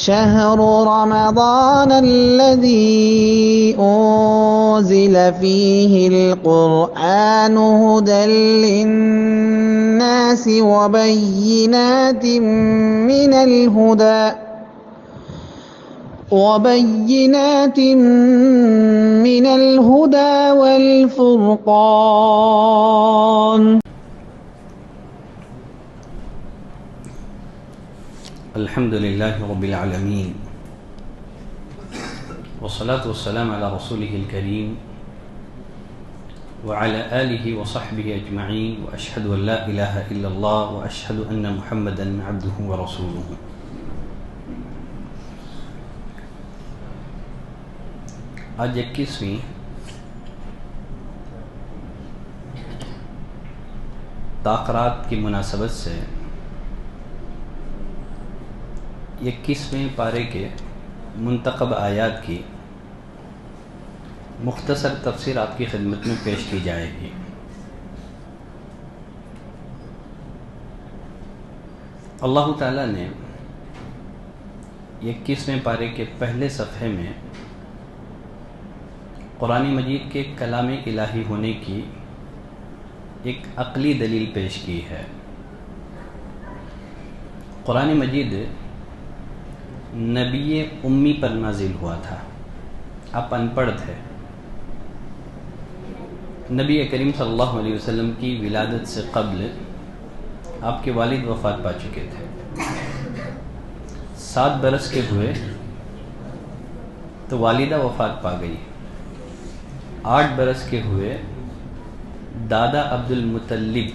شهر رمضان الذي أنزل فيه القرآن هدى للناس وبينات من الهدى والفرقان. الحمد لله رب العالمين والصلاة والسلام على رسوله الكريم وعلى آله وصحبه أجمعين وأشهد أن لا إله إلا الله وأشهد أن محمدا عبده ورسوله. آج 21ویں تاخرات کی مناسبت سے 21ویں پارے کے منتخب آیات کی مختصر تفسیر آپ کی خدمت میں پیش کی جائے گی. اللہ تعالیٰ نے 21ویں پارے کے پہلے صفحے میں قرآن مجید کے کلام الہی ہونے کی ایک عقلی دلیل پیش کی ہے. قرآن مجید نبی امی پر نازل ہوا تھا. آپ ان پڑھ تھے. نبی کریم صلی اللہ علیہ وسلم کی ولادت سے قبل آپ کے والد وفات پا چکے تھے. 7 برس کے ہوئے تو والدہ وفات پا گئی. 8 برس کے ہوئے دادا عبد المطلب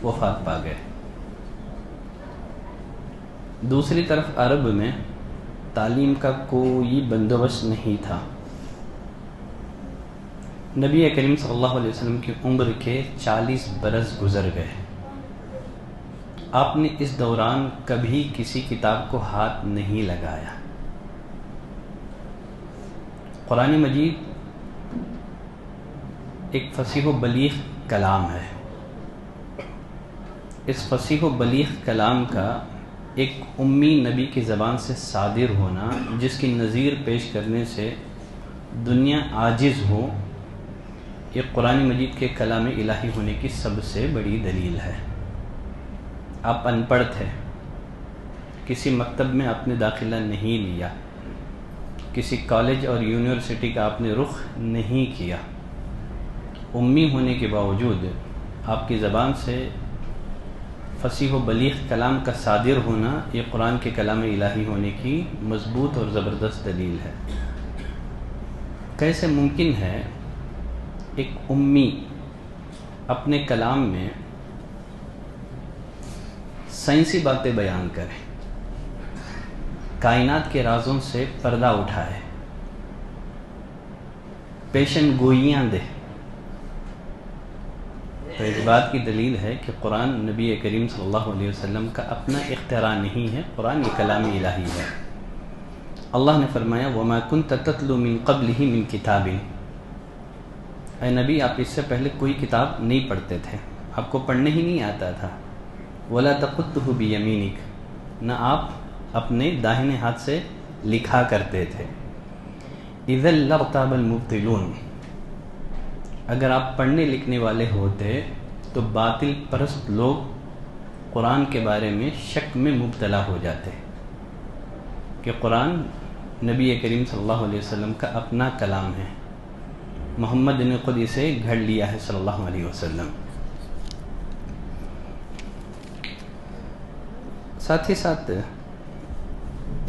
وفات پا گئے. دوسری طرف عرب میں تعلیم کا کوئی بندوبست نہیں تھا. نبی کریم صلی اللہ علیہ وسلم کی عمر کے 40 برس گزر گئے. آپ نے اس دوران کبھی کسی کتاب کو ہاتھ نہیں لگایا. قرآن مجید ایک فصیح و بلیغ کلام ہے. اس فصیح و بلیغ کلام کا ایک امی نبی کی زبان سے صادر ہونا، جس کی نظیر پیش کرنے سے دنیا عاجز ہو، یہ قرآن مجید کے کلام الہی ہونے کی سب سے بڑی دلیل ہے. آپ ان پڑھ تھے. کسی مکتب میں آپ نے داخلہ نہیں لیا. کسی کالج اور یونیورسٹی کا آپ نے رخ نہیں کیا. امی ہونے کے باوجود آپ کی زبان سے فصیح و بلیغ کلام کا صادر ہونا، یہ قرآن کے کلام الہی ہونے کی مضبوط اور زبردست دلیل ہے. کیسے ممکن ہے ایک امی اپنے کلام میں سائنسی باتیں بیان کرے، کائنات کے رازوں سے پردہ اٹھائے، پیشن گوئیاں دے؟ تو اس بات کی دلیل ہے کہ قرآن نبی کریم صلی اللہ علیہ وسلم کا اپنا اختراع نہیں ہے. قرآن یہ کلام الہی ہے. اللہ نے فرمایا وَمَا كُنْتَ تَتْلُو مِن قَبْلِهِ مِن كِتَابٍ. اے نبی، آپ اس سے پہلے کوئی کتاب نہیں پڑھتے تھے، آپ کو پڑھنے ہی نہیں آتا تھا. وَلَا تَخُطُّهُ بِيَمِينِكَ. نہ آپ اپنے داہنے ہاتھ سے لکھا کرتے تھے. اِذًا لَارْتَابَ الْمُبْطِلُونَ. اگر آپ پڑھنے لکھنے والے ہوتے تو باطل پرست لوگ قرآن کے بارے میں شک میں مبتلا ہو جاتے کہ قرآن نبی کریم صلی اللہ علیہ وسلم کا اپنا کلام ہے، محمد نے خود اسے گھڑ لیا ہے صلی اللہ علیہ وسلم. ساتھ ہی ساتھ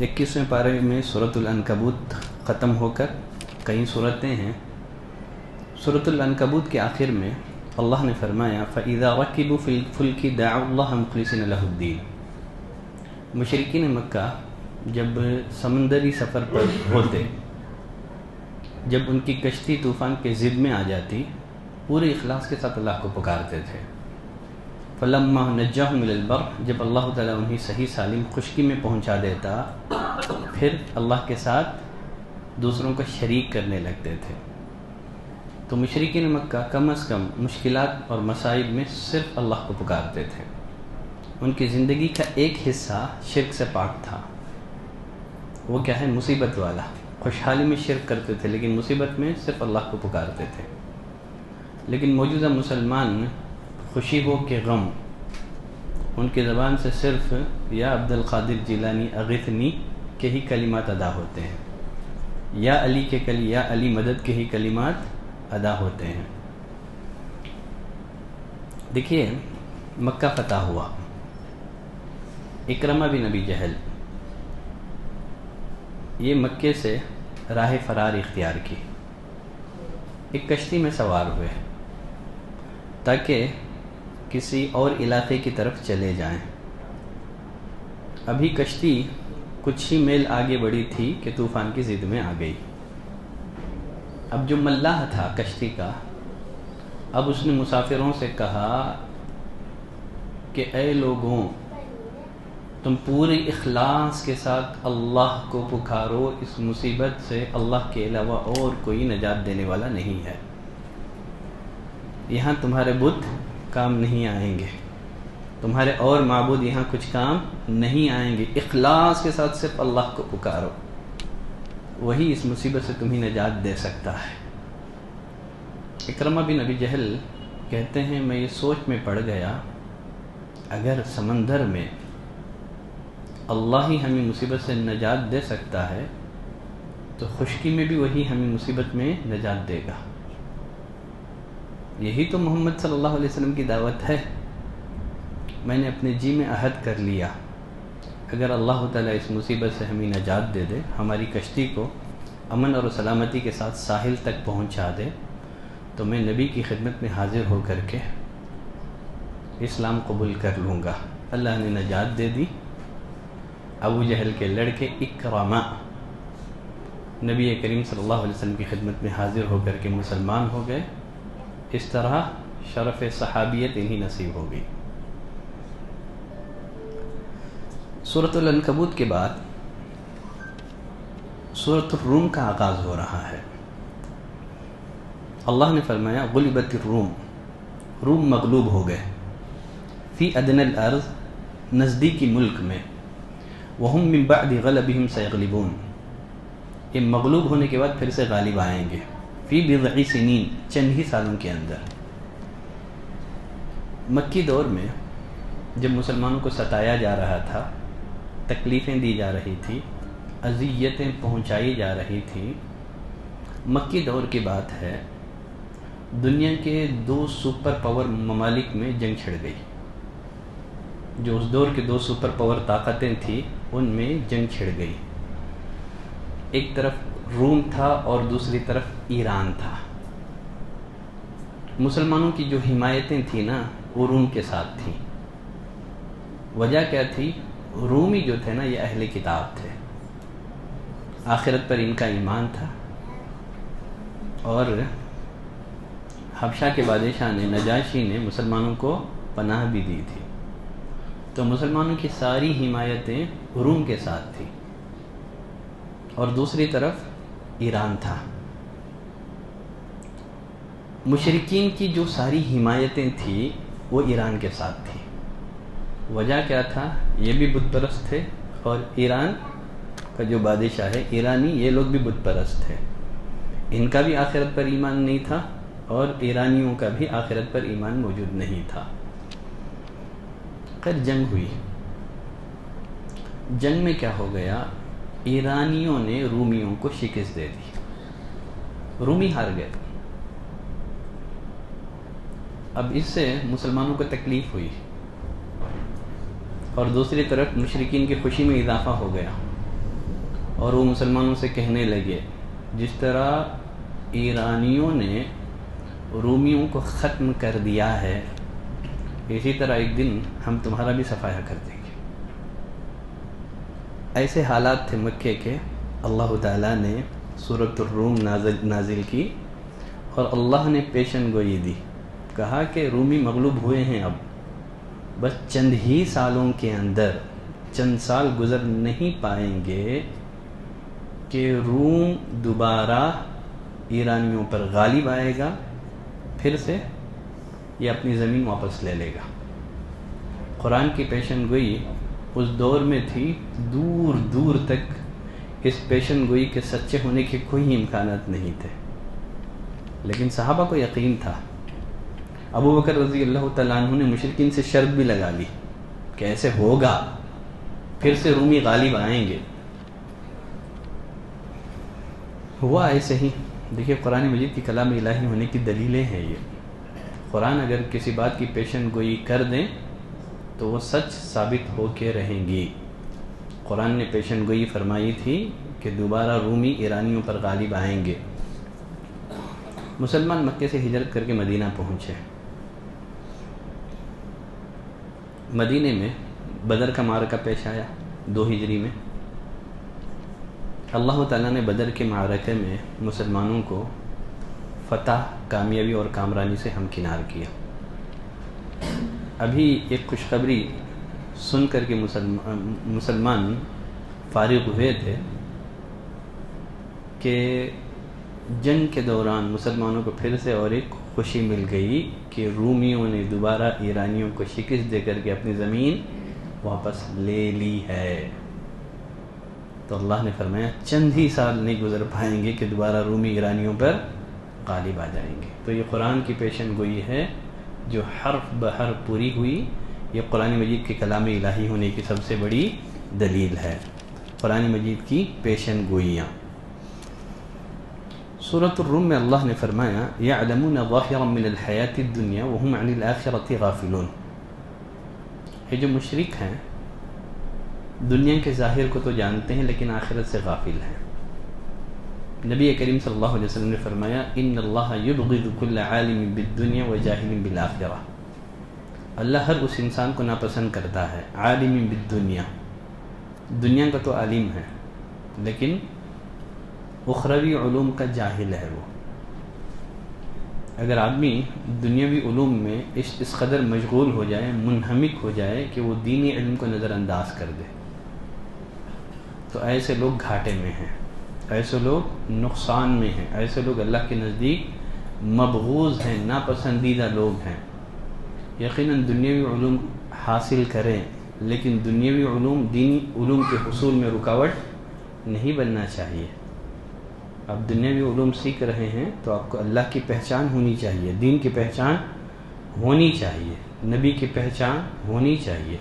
21ویں پارے میں سورۃ العنکبوت ختم ہو کر کئی صورتیں ہیں. سورۃ العنکبوت کے آخر میں اللہ نے فرمایا فَإِذَا رَكِبُوا فِي الْفُلْكِ دَعَوُا اللَّهَ مُخْلِصِينَ لَهُ الدِّينَ. مشرکین مکہ جب سمندری سفر پر ہوتے، جب ان کی کشتی طوفان کے ضد میں آ جاتی، پورے اخلاص کے ساتھ اللہ کو پکارتے تھے. فَلَمَّا نَجَّاهُمْ إِلَى الْبَرِّ. جب اللہ تعالیٰ انہیں صحیح سالم خشکی میں پہنچا دیتا، پھر اللہ کے ساتھ دوسروں کو شریک کرنے لگتے تھے. تو مشرکین مکہ کم از کم مشکلات اور مصائب میں صرف اللہ کو پکارتے تھے. ان کی زندگی کا ایک حصہ شرک سے پاک تھا. وہ کیا ہے؟ مصیبت والا. خوشحالی میں شرک کرتے تھے لیکن مصیبت میں صرف اللہ کو پکارتے تھے. لیکن موجودہ مسلمان خوشی ہو کہ غم، ان کی زبان سے صرف یا عبد القادر جیلانی اغثنی کے ہی کلمات ادا ہوتے ہیں، یا علی کے یا علی مدد کے ہی کلمات ادا ہوتے ہیں. دیکھیے مکہ فتح ہوا، اکرمہ بن ابی جہل یہ مکے سے راہ فرار اختیار کی، ایک کشتی میں سوار ہوئے تاکہ کسی اور علاقے کی طرف چلے جائیں. ابھی کشتی کچھ ہی میل آگے بڑھی تھی کہ طوفان کی زد میں آ گئی. اب جو ملاح تھا کشتی کا، اب اس نے مسافروں سے کہا کہ اے لوگوں، تم پورے اخلاص کے ساتھ اللہ کو پکارو، اس مصیبت سے اللہ کے علاوہ اور کوئی نجات دینے والا نہیں ہے. یہاں تمہارے بت کام نہیں آئیں گے، تمہارے اور معبود یہاں کچھ کام نہیں آئیں گے. اخلاص کے ساتھ صرف اللہ کو پکارو، وہی اس مصیبت سے تمہیں نجات دے سکتا ہے. اکرمہ بن ابی جہل کہتے ہیں میں یہ سوچ میں پڑ گیا، اگر سمندر میں اللہ ہی ہمیں مصیبت سے نجات دے سکتا ہے تو خشکی میں بھی وہی ہمیں مصیبت میں نجات دے گا. یہی تو محمد صلی اللہ علیہ وسلم کی دعوت ہے. میں نے اپنے جی میں عہد کر لیا، اگر اللہ تعالیٰ اس مصیبت سے ہمیں نجات دے دے، ہماری کشتی کو امن اور سلامتی کے ساتھ ساحل تک پہنچا دے، تو میں نبی کی خدمت میں حاضر ہو کر کے اسلام قبول کر لوں گا. اللہ نے نجات دے دی. ابو جہل کے لڑکے اکرمہ نبی کریم صلی اللہ علیہ وسلم کی خدمت میں حاضر ہو کر کے مسلمان ہو گئے. اس طرح شرف صحابیت انہی نصیب ہو گئی. سورۃ العنکبوت کے بعد سورۃ الروم کا آغاز ہو رہا ہے. اللہ نے فرمایا غلبت الروم، روم مغلوب ہو گئے، فی ادنی الارض، نزدیکی ملک میں، وہم من بعد غلبہم سیغلبون، یہ مغلوب ہونے کے بعد پھر سے غالب آئیں گے، فی بضع سنین، چند ہی سالوں کے اندر. مکی دور میں جب مسلمانوں کو ستایا جا رہا تھا، تکلیفیں دی جا رہی تھی، اذیتیں پہنچائی جا رہی تھی، مکی دور کی بات ہے، دنیا کے 2 سپر پاور ممالک میں جنگ چھڑ گئی. جو اس دور کے 2 سپر پاور طاقتیں تھیں ان میں جنگ چھڑ گئی. ایک طرف روم تھا اور دوسری طرف ایران تھا. مسلمانوں کی جو حمایتیں تھیں نا وہ روم کے ساتھ تھیں. وجہ کیا تھی؟ رومی جو تھے نا یہ اہل کتاب تھے، آخرت پر ان کا ایمان تھا، اور حبشہ کے بادشاہ نے، نجاشی نے مسلمانوں کو پناہ بھی دی تھی. تو مسلمانوں کی ساری حمایتیں روم کے ساتھ تھیں، اور دوسری طرف ایران تھا. مشرکین کی جو ساری حمایتیں تھیں وہ ایران کے ساتھ تھیں. وجہ کیا تھا؟ یہ بھی بت پرست تھے، اور ایران کا جو بادشاہ ہے ایرانی، یہ لوگ بھی بت پرست تھے. ان کا بھی آخرت پر ایمان نہیں تھا اور ایرانیوں کا بھی آخرت پر ایمان موجود نہیں تھا. پھر جنگ ہوئی. جنگ میں کیا ہو گیا؟ ایرانیوں نے رومیوں کو شکست دے دی، رومی ہار گئے. اب اس سے مسلمانوں کو تکلیف ہوئی، اور دوسری طرف مشرکین کی خوشی میں اضافہ ہو گیا، اور وہ مسلمانوں سے کہنے لگے جس طرح ایرانیوں نے رومیوں کو ختم کر دیا ہے، اسی طرح ایک دن ہم تمہارا بھی صفایا کر دیں گے. ایسے حالات تھے مکے کے. اللہ تعالیٰ نے سورۃ الروم نازل کی، اور اللہ نے پیشن گوئی دی، کہا کہ رومی مغلوب ہوئے ہیں، اب بس چند ہی سالوں کے اندر، چند سال گزر نہیں پائیں گے کہ روم دوبارہ ایرانیوں پر غالب آئے گا، پھر سے یہ اپنی زمین واپس لے لے گا. قرآن کی پیشن گوئی اس دور میں تھی، دور دور تک اس پیشن گوئی کے سچے ہونے کے کوئی امکانات نہیں تھے، لیکن صحابہ کو یقین تھا۔ ابو بکر رضی اللہ تعالیٰ عنہ نے مشرکین سے شرط بھی لگا لی کہ ایسے ہوگا، پھر سے رومی غالب آئیں گے۔ ہوا ایسے ہی۔ دیکھیے قرآن مجید کی کلام الہی ہونے کی دلیلیں ہیں یہ۔ قرآن اگر کسی بات کی پیشن گوئی کر دیں تو وہ سچ ثابت ہو کے رہیں گی۔ قرآن نے پیشن گوئی فرمائی تھی کہ دوبارہ رومی ایرانیوں پر غالب آئیں گے۔ مسلمان مکے سے ہجرت کر کے مدینہ پہنچے۔ مدینے میں بدر کا معرکہ پیش آیا 2 ہجری میں۔ اللہ تعالیٰ نے بدر کے معرکے میں مسلمانوں کو فتح، کامیابی اور کامرانی سے ہمکنار کیا۔ ابھی ایک خوشخبری سن کر کے مسلمان فارغ ہوئے تھے کہ جنگ کے دوران مسلمانوں کو پھر سے اور ایک خوشی مل گئی کہ رومیوں نے دوبارہ ایرانیوں کو شکست دے کر کے اپنی زمین واپس لے لی ہے۔ تو اللہ نے فرمایا چند ہی سال نہیں گزر پائیں گے کہ دوبارہ رومی ایرانیوں پر غالب آ جائیں گے۔ تو یہ قرآن کی پیشن گوئی ہے جو حرف بحرف پوری ہوئی۔ یہ قرآن مجید کے کلام الہی ہونے کی سب سے بڑی دلیل ہے، قرآن مجید کی پیشن گوئیاں۔ سورۃ الروم میں اللہ نے فرمایا یعلمون ظاہرا من الحیاۃ الدنیا وهم عن الآخرۃ غافلون۔ یہ جو مشرک ہیں دنیا کے ظاہر کو تو جانتے ہیں لیکن آخرت سے غافل ہیں۔ نبی کریم صلی اللہ علیہ وسلم نے فرمایا ان اللہ یبغض کل عالم بالدنیا وجاہل بالآخرہ۔ اللہ ہر اس انسان کو ناپسند کرتا ہے، عالم بالدنیا، دنیا کا تو عالم ہے لیکن اخروی علوم کا جاہل ہے وہ۔ اگر آدمی دنیاوی علوم میں اس قدر مشغول ہو جائے، منہمک ہو جائے کہ وہ دینی علم کو نظر انداز کر دے تو ایسے لوگ گھاٹے میں ہیں، ایسے لوگ نقصان میں ہیں، ایسے لوگ اللہ کے نزدیک مبغوض ہیں، ناپسندیدہ لوگ ہیں۔ یقیناً دنیاوی علوم حاصل کریں لیکن دنیاوی علوم دینی علوم کے حصول میں رکاوٹ نہیں بننا چاہیے۔ آپ دنیاوی علوم سیکھ رہے ہیں تو آپ کو اللہ کی پہچان ہونی چاہیے، دین کی پہچان ہونی چاہیے، نبی کی پہچان ہونی چاہیے۔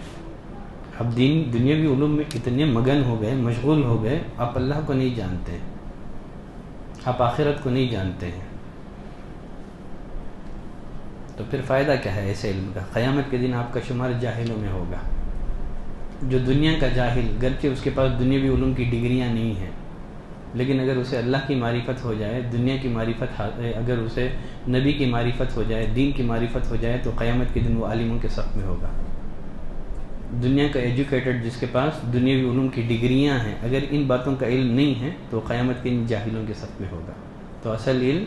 اب دنیاوی علوم میں اتنے مگن ہو گئے، مشغول ہو گئے، آپ اللہ کو نہیں جانتے، آپ آخرت کو نہیں جانتے ہیں، تو پھر فائدہ کیا ہے ایسے علم کا؟ قیامت کے دن آپ کا شمار جاہلوں میں ہوگا۔ جو دنیا کا جاہل، گرچہ اس کے پاس دنیاوی علوم کی ڈگریاں نہیں ہیں لیکن اگر اسے اللہ کی معرفت ہو جائے، دنیا کی معرفت، اگر اسے نبی کی معرفت ہو جائے، دین کی معرفت ہو جائے تو قیامت کے دن وہ عالموں کے صف میں ہوگا۔ دنیا کا ایجوکیٹڈ جس کے پاس دنیاوی علوم کی ڈگریاں ہیں، اگر ان باتوں کا علم نہیں ہے تو قیامت کے دن جاہلوں کے صف میں ہوگا۔ تو اصل علم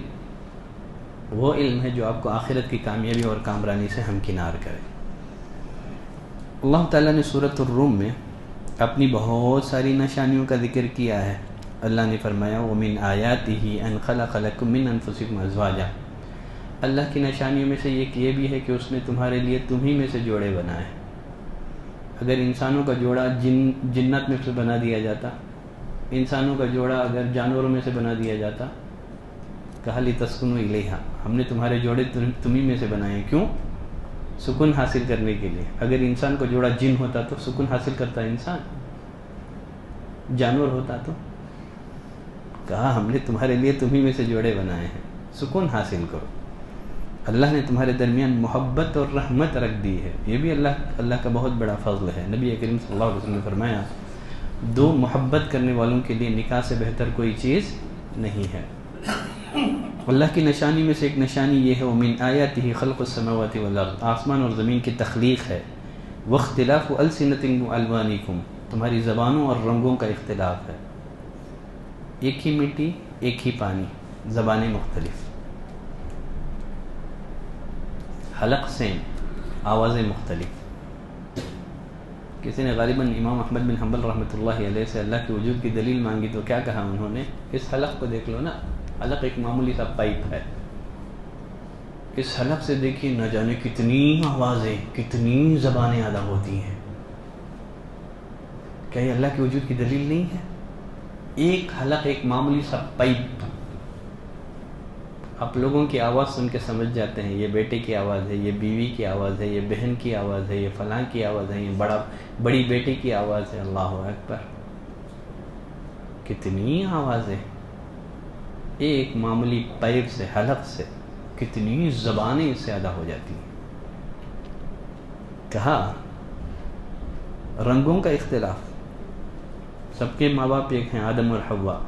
وہ علم ہے جو آپ کو آخرت کی کامیابی اور کامرانی سے ہمکنار کرے۔ اللہ تعالیٰ نے سورۃ الروم میں اپنی بہت ساری نشانیوں کا ذکر کیا ہے۔ اللہ نے فرمایا وَمِنْ آیَاتِهِ أَنْ خَلَقَ لَكُم مِّنْ أَنفُسِكُمْ أَزْوَاجًا۔ اللہ کی نشانیوں میں سے ایک یہ بھی ہے کہ اس نے تمہارے لیے تمہیں میں سے جوڑے بنائے۔ اگر انسانوں کا جوڑا جنات میں سے بنا دیا جاتا، انسانوں کا جوڑا اگر جانوروں میں سے بنا دیا جاتا، کہا لِتَسْكُنُوا إِلَيْهَا، ہم نے تمہارے جوڑے تمہیں میں سے بنائے، کیوں؟ سکون حاصل کرنے کے لیے۔ اگر انسان کا جوڑا جن ہوتا تو سکون حاصل کرتا انسان، جانور ہوتا تو؟ کہا ہم نے تمہارے لیے تمہیں میں سے جوڑے بنائے ہیں، سکون حاصل کرو۔ اللہ نے تمہارے درمیان محبت اور رحمت رکھ دی ہے، یہ بھی اللہ کا بہت بڑا فضل ہے۔ نبی کریم صلی اللہ علیہ وسلم نے فرمایا دو محبت کرنے والوں کے لیے نکاح سے بہتر کوئی چیز نہیں ہے۔ اللہ کی نشانی میں سے ایک نشانی یہ ہے وَمِنْ آیَاتِهِ خَلْقُ السَّمَاوَاتِ وَالْأَرْضِ، آسمان اور زمین کی تخلیق ہے۔ وَاخْتِلَافُ أَلْسِنَتِكُمْ وَأَلْوَانِكُمْ، تمہاری زبانوں اور رنگوں کا اختلاف ہے۔ ایک ہی مٹی، ایک ہی پانی، زبانیں مختلف، حلق سیم، آوازیں مختلف۔ کسی نے غالباً امام احمد بن حنبل رحمۃ اللہ علیہ سے اللہ کے وجود کی دلیل مانگی تو کیا کہا انہوں نے؟ اس حلق کو دیکھ لو نا، حلق ایک معمولی سا پائپ ہے، اس حلق سے دیکھیے نہ جانے کتنی آوازیں، کتنی زبانیں ادا ہوتی ہیں۔ کیا یہ اللہ کے وجود کی دلیل نہیں ہے؟ ایک حلق، ایک معمولی سا پائپ، آپ لوگوں کی آواز سن کے سمجھ جاتے ہیں یہ بیٹے کی آواز ہے، یہ بیوی کی آواز ہے، یہ بہن کی آواز ہے، یہ فلاں کی آواز ہے، یہ بڑی بیٹی کی آواز ہے۔ اللہ اکبر، کتنی آوازیں ایک معمولی پائپ سے، حلق سے، کتنی زبانیں اس سے ادا ہو جاتی ہیں۔ کہا رنگوں کا اختلاف، سب کے ماں باپ ایک ہیں، آدم اور حوا،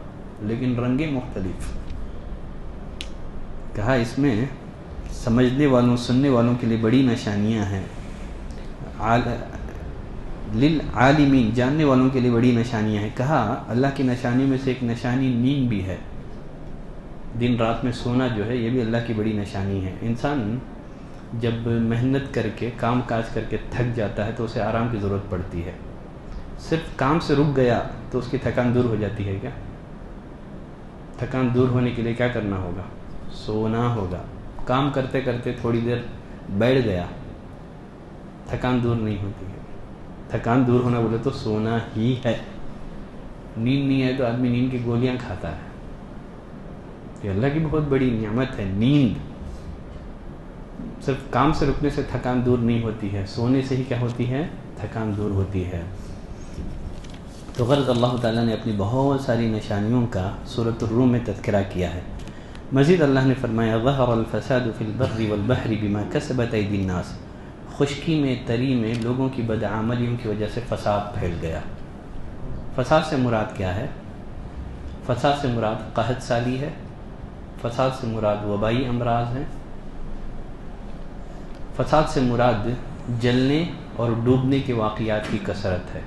لیکن رنگیں مختلف۔ کہا اس میں سمجھنے والوں، سننے والوں کے لیے بڑی نشانیاں ہیں، للعالمین، جاننے والوں کے لیے بڑی نشانیاں ہیں۔ کہا اللہ کی نشانیوں میں سے ایک نشانی نیند بھی ہے، دن رات میں سونا جو ہے یہ بھی اللہ کی بڑی نشانی ہے۔ انسان جب محنت کر کے، کام کاج کر کے تھک جاتا ہے تو اسے آرام کی ضرورت پڑتی ہے۔ صرف کام سے رک گیا تو اس کی تھکان دور ہو جاتی ہے کیا؟ تھکان دور ہونے کے لیے کیا کرنا ہوگا؟ سونا ہوگا۔ کام کرتے کرتے تھوڑی دیر بیٹھ گیا، تھکان دور نہیں ہوتی ہے۔ تھکان دور ہونا بولے تو سونا ہی ہے۔ نیند نہیں ہے تو آدمی نیند کی گولیاں کھاتا ہے۔ یہ اللہ کی بہت بڑی نعمت ہے نیند۔ صرف کام سے رکنے سے تھکان دور نہیں ہوتی ہے، سونے سے ہی کیا ہوتی ہے؟ تھکان دور ہوتی ہے۔ تو غرض اللہ تعالیٰ نے اپنی بہت ساری نشانیوں کا سورۃ الروم میں تذکرہ کیا ہے۔ مزید اللہ نے فرمایا ظہر الفساد فی البر والبحر بما کسبت ایدی الناس، خشکی میں، تری میں لوگوں کی بدعملیوں کی وجہ سے فساد پھیل گیا۔ فساد سے مراد کیا ہے؟ فساد سے مراد قحط سالی ہے، فساد سے مراد وبائی امراض ہیں، فساد سے مراد جلنے اور ڈوبنے کے واقعات کی کثرت ہے۔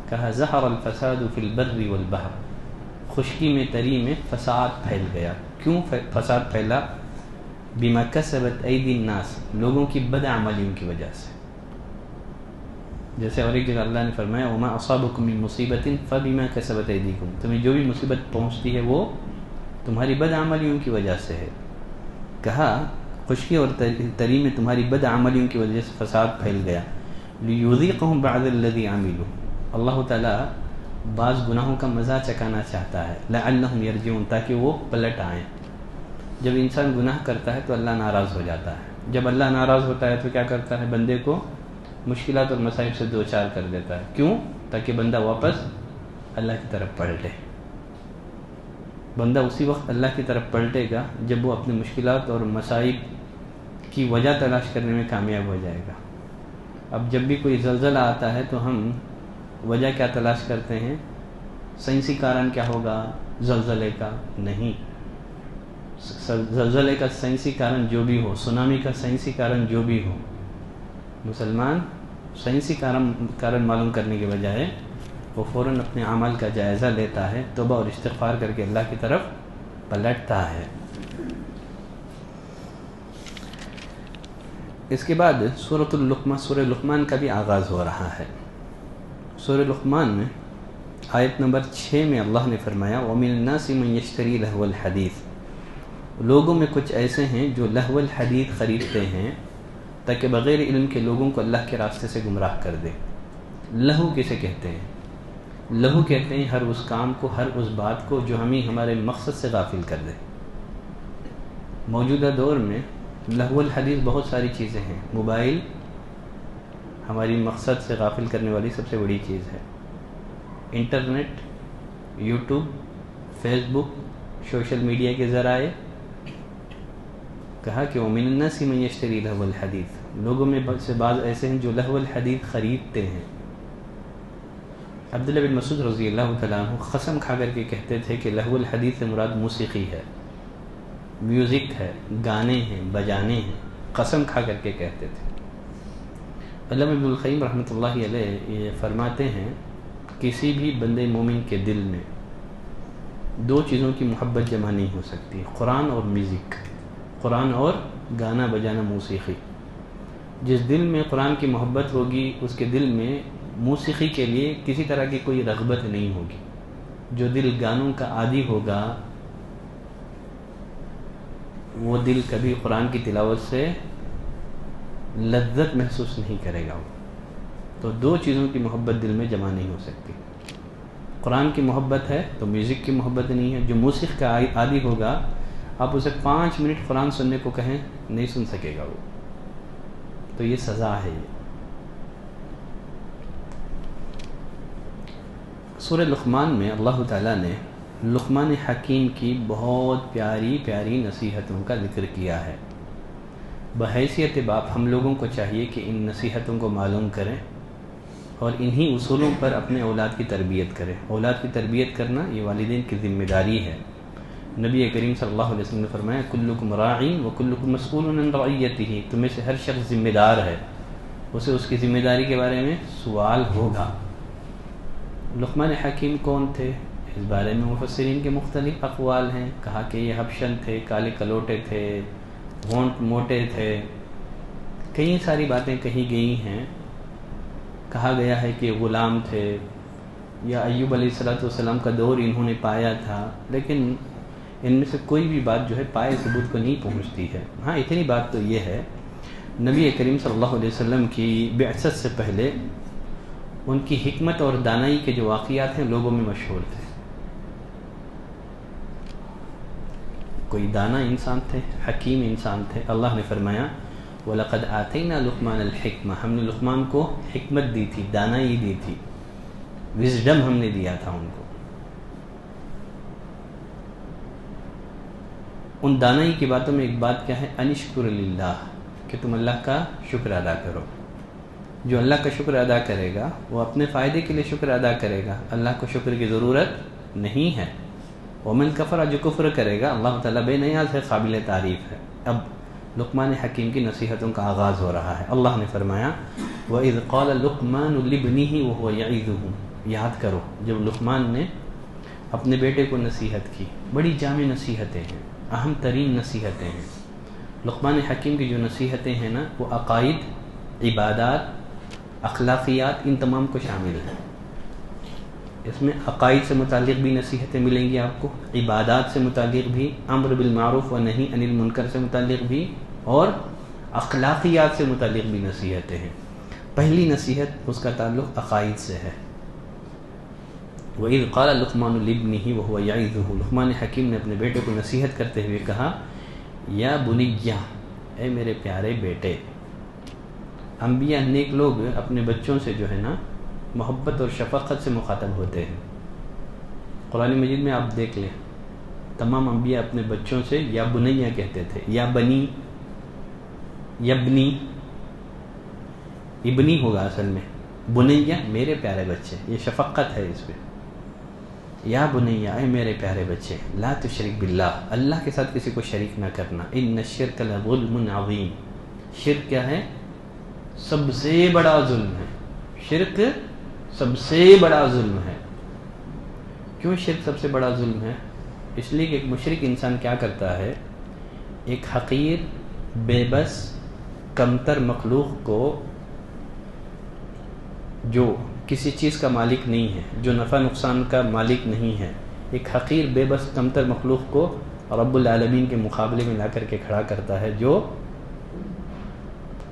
کہا ظہر الفساد فی البر والبحر، خشکی میں، تری میں فساد پھیل گیا۔ کیوں فساد پھیلا؟ بما کسبت ایدی الناس، لوگوں کی بدعملیوں کی وجہ سے۔ جیسے اور ایک جگہ اللہ نے فرمایا وما اصابکم من مصیبت فبما کسبت ایدیکم، تمہیں جو بھی مصیبت پہنچتی ہے وہ تمہاری بدعملیوں کی وجہ سے ہے۔ کہا خشکی اور تری میں تمہاری بدعملیوں کی وجہ سے فساد پھیل گیا۔ لیذیقہم بعض الذی عملوا، اللہ تعالیٰ بعض گناہوں کا مزہ چکانا چاہتا ہے، لعلہم یرجعون، تاکہ وہ پلٹ آئیں۔ جب انسان گناہ کرتا ہے تو اللہ ناراض ہو جاتا ہے، جب اللہ ناراض ہوتا ہے تو کیا کرتا ہے؟ بندے کو مشکلات اور مصائب سے دوچار کر دیتا ہے۔ کیوں؟ تاکہ بندہ واپس اللہ کی طرف پلٹے۔ بندہ اسی وقت اللہ کی طرف پلٹے گا جب وہ اپنی مشکلات اور مصائب کی وجہ تلاش کرنے میں کامیاب ہو جائے گا۔ اب جب بھی کوئی زلزلہ آتا ہے تو ہم وجہ کیا تلاش کرتے ہیں؟ سائنسی کارن کیا ہوگا زلزلے کا؟ نہیں، زلزلے کا سائنسی کارن جو بھی ہو، سونامی کا سائنسی کارن جو بھی ہو، مسلمان سائنسی کارن معلوم کرنے کے بجائے وہ فوراً اپنے اعمال کا جائزہ لیتا ہے، توبہ اور استغفار کر کے اللہ کی طرف پلٹتا ہے۔ اس کے بعد سورۃ اللقمان، سورہ لقمان کا بھی آغاز ہو رہا ہے۔ سورہ لقمان میں آیت نمبر 6 میں اللہ نے فرمایا وَمِنَ النَّاسِ مَن يَشْتَرِي لَهْوَ الْحَدِيثِ، لوگوں میں کچھ ایسے ہیں جو لہو الحدیث خریدتے ہیں تاکہ بغیر علم کے لوگوں کو اللہ کے راستے سے گمراہ کر دے۔ لہو کسے کہتے ہیں؟ لہو کہتے ہیں ہر اس کام کو، ہر اس بات کو جو ہمیں ہمارے مقصد سے غافل کر دے۔ موجودہ دور میں لہو الحدیث بہت ساری چیزیں ہیں۔ موبائل ہماری مقصد سے غافل کرنے والی سب سے بڑی چیز ہے۔ انٹرنیٹ، یوٹیوب، فیس بک، سوشل میڈیا کے ذرائع۔ کہا کہ وَمِنَ النَّاسِ مَن يَشْتَرِي لَهْوَ الْحَدِيثِ، لوگوں میں سے بعض ایسے ہیں جو لہو الحدیث خریدتے ہیں۔ عبداللہ بن مسعود رضی اللہ تعالیٰ عنہ قسم کھا کر کے کہتے تھے کہ لہو الحدیث سے مراد موسیقی ہے، میوزک ہے، گانے ہیں، بجانے ہیں، قسم کھا کر کے کہتے تھے۔ علامہ ابن القیم رحمۃ اللہ علیہ یہ فرماتے ہیں کسی بھی بندے مومن کے دل میں دو چیزوں کی محبت جمع نہیں ہو سکتی، قرآن اور میوزک، قرآن اور گانا بجانا، موسیقی۔ جس دل میں قرآن کی محبت ہوگی اس کے دل میں موسیقی کے لیے کسی طرح کی کوئی رغبت نہیں ہوگی۔ جو دل گانوں کا عادی ہوگا وہ دل کبھی قرآن کی تلاوت سے لذت محسوس نہیں کرے گا۔ تو دو چیزوں کی محبت دل میں جمع نہیں ہو سکتی، قرآن کی محبت ہے تو میوزک کی محبت نہیں ہے. جو موسیقی کا عادی ہوگا آپ اسے 5 منٹ قرآن سننے کو کہیں نہیں سن سکے گا وہ. تو یہ سزا ہے. یہ سورہ لقمان میں اللہ تعالیٰ نے لقمان حکیم کی بہت پیاری پیاری نصیحتوں کا ذکر کیا ہے. بحیثیت باپ ہم لوگوں کو چاہیے کہ ان نصیحتوں کو معلوم کریں اور انہی اصولوں پر اپنے اولاد کی تربیت کریں. اولاد کی تربیت کرنا یہ والدین کی ذمہ داری ہے. نبی کریم صلی اللہ علیہ وسلم نے فرمایا کلکم راعین و کلکم مسئول عن رعیتہ. تمہیں سے ہر شخص ذمہ دار ہے، اسے اس کی ذمہ داری کے بارے میں سوال ہوگا. لقمان حکیم کون تھے؟ اس بارے میں مفسرین کے مختلف اقوال ہیں. کہا کہ یہ حبشن تھے، کالے کلوٹے تھے، ہونٹ موٹے تھے، کئی ساری باتیں کہی گئی ہیں. کہا گیا ہے کہ غلام تھے یا ایوب علیہ السلام کا دور انہوں نے پایا تھا، لیکن ان میں سے کوئی بھی بات جو ہے پائے ثبوت کو نہیں پہنچتی ہے. ہاں اتنی بات تو یہ ہے نبی کریم صلی اللہ علیہ وسلم کی بعثت سے پہلے ان کی حکمت اور دانائی کے جو واقعات ہیں لوگوں میں مشہور تھے. کوئی دانا انسان تھے، حکیم انسان تھے. اللہ نے فرمایا وَلَقَدْ آتَيْنَا لُقْمَانَ الْحِكْمَةَ. ہم نے لقمان کو حکمت دی تھی، دانائی دی تھی، وزڈم ہم نے دیا تھا ان کو. ان دانائی کی باتوں میں ایک بات کیا ہے؟ انشکر للہ، کہ تم اللہ کا شکر ادا کرو. جو اللہ کا شکر ادا کرے گا وہ اپنے فائدے کے لیے شکر ادا کرے گا، اللہ کو شکر کی ضرورت نہیں ہے. ومن کفر، جو کفر کرے گا اللہ تعالیٰ بے نیاز ہے، قابل تعریف ہے. اب لقمان حکیم کی نصیحتوں کا آغاز ہو رہا ہے. اللہ نے فرمایا وَإِذْ قَالَ لُقْمَانُ لِابْنِهِ وَهُوَ يَعِظُهُ. یاد کرو جب لقمان نے اپنے بیٹے کو نصیحت کی. بڑی جامع نصیحتیں ہیں، اہم ترین نصیحتیں ہیں. لقمان حکیم کی جو نصیحتیں ہیں نا وہ عقائد، عبادات، اخلاقیات، ان تمام کو شامل ہیں. اس میں عقائد سے متعلق بھی نصیحتیں ملیں گی آپ کو، عبادات سے متعلق بھی، امر بالمعروف و نہی عن المنکر سے متعلق بھی، اور اخلاقیات سے متعلق بھی نصیحتیں ہیں. پہلی نصیحت اس کا تعلق عقائد سے ہے. وَإِذْ قَالَ لُقْمَانُ لِابْنِهِ وَهُوَ يَعِظُهُ. لقمان حکیم نے اپنے بیٹے کو نصیحت کرتے ہوئے کہا یا بنیہ، اے میرے پیارے بیٹے. انبیاء نیک لوگ اپنے بچوں سے جو ہے نا محبت اور شفقت سے مخاطب ہوتے ہیں. قرآن مجید میں آپ دیکھ لیں تمام انبیاء اپنے بچوں سے یا بنیہ کہتے تھے، یا بنی، یبنی، ابنی ہوگا اصل میں. بنیہ میرے پیارے بچے، یہ شفقت ہے اس پہ. یا بنیہ، اے میرے پیارے بچے، لا تشرک باللہ، اللہ کے ساتھ کسی کو شریک نہ کرنا. ان الشرک لظلم عظیم. شرک کیا ہے؟ سب سے بڑا ظلم ہے. شرک سب سے بڑا ظلم ہے. کیوں شرک سب سے بڑا ظلم ہے؟ اس لیے کہ ایک مشرک انسان کیا کرتا ہے، ایک حقیر، بے بس، کمتر مخلوق کو جو کسی چیز کا مالک نہیں ہے، جو نفع نقصان کا مالک نہیں ہے، ایک حقیر بے بس کمتر مخلوق کو رب العالمین کے مقابلے میں لا کر کے کھڑا کرتا ہے، جو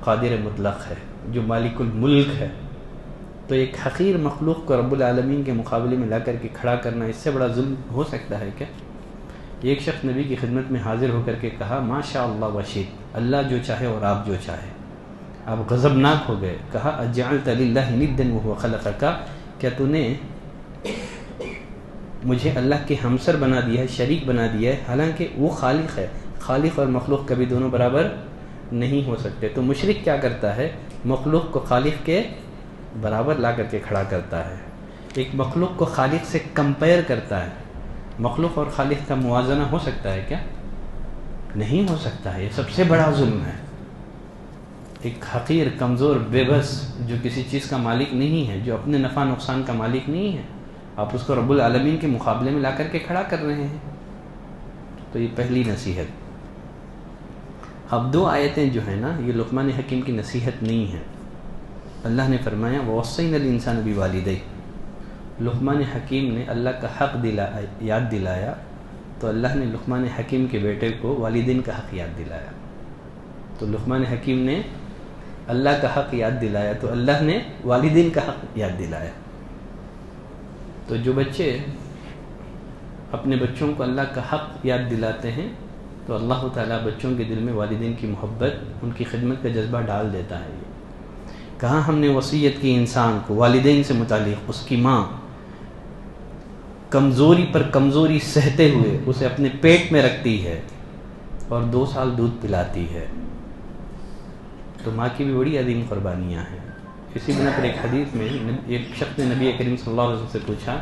قادر مطلق ہے، جو مالک الملک ہے. تو ایک حقیر مخلوق کو رب العالمین کے مقابلے میں لا کر کے کھڑا کرنا، اس سے بڑا ظلم ہو سکتا ہے کیا؟ ایک شخص نبی کی خدمت میں حاضر ہو کر کے کہا ما شاء اللہ وشئت، اللہ جو چاہے اور آپ جو چاہے. آپ غضبناک ہو گئے. کہا اجعلت للہ ندا وهو خلقک، کیا تو نے مجھے اللہ کے ہمسر بنا دیا ہے، شریک بنا دیا ہے، حالانکہ وہ خالق ہے. خالق اور مخلوق کبھی دونوں برابر نہیں ہو سکتے. تو مشرک کیا کرتا ہے، مخلوق کو خالق کے برابر لا کر کے کھڑا کرتا ہے، ایک مخلوق کو خالق سے کمپیئر کرتا ہے. مخلوق اور خالق کا موازنہ ہو سکتا ہے کیا؟ نہیں ہو سکتا ہے. یہ سب سے بڑا ظلم ہے. ایک حقیر، کمزور، بے بس، جو کسی چیز کا مالک نہیں ہے، جو اپنے نفع نقصان کا مالک نہیں ہے، آپ اس کو رب العالمین کے مقابلے میں لا کر کے کھڑا کر رہے ہیں. تو یہ پہلی نصیحت. اب 2 آیتیں جو ہیں نا یہ لقمان حکیم کی نصیحت نہیں ہے. اللہ نے فرمایا وَوَصَّيْنَا الْإِنسَانَ بِوَالِدَيْهِ. لقمان حکیم نے اللہ کا حق یاد دلایا تو اللہ نے لقمان حکیم کے بیٹے کو والدین کا حق یاد دلایا. تو لقمان حکیم نے اللہ کا حق یاد دلایا تو اللہ نے والدین کا حق یاد دلایا. تو جو بچے اپنے بچوں کو اللہ کا حق یاد دلاتے ہیں تو اللہ تعالیٰ بچوں کے دل میں والدین کی محبت، ان کی خدمت کا جذبہ ڈال دیتا ہے۔ کہاں ہم نے وصیت کی انسان کو والدین سے متعلق، اس کی ماں کمزوری پر کمزوری سہتے ہوئے اسے اپنے پیٹ میں رکھتی ہے اور 2 سال دودھ پلاتی ہے، تو ماں کی بھی بڑی عظیم قربانیاں ہیں۔ اسی بنا پر ایک حدیث میں ایک شخص نے نبی کریم صلی اللہ علیہ وسلم سے پوچھا،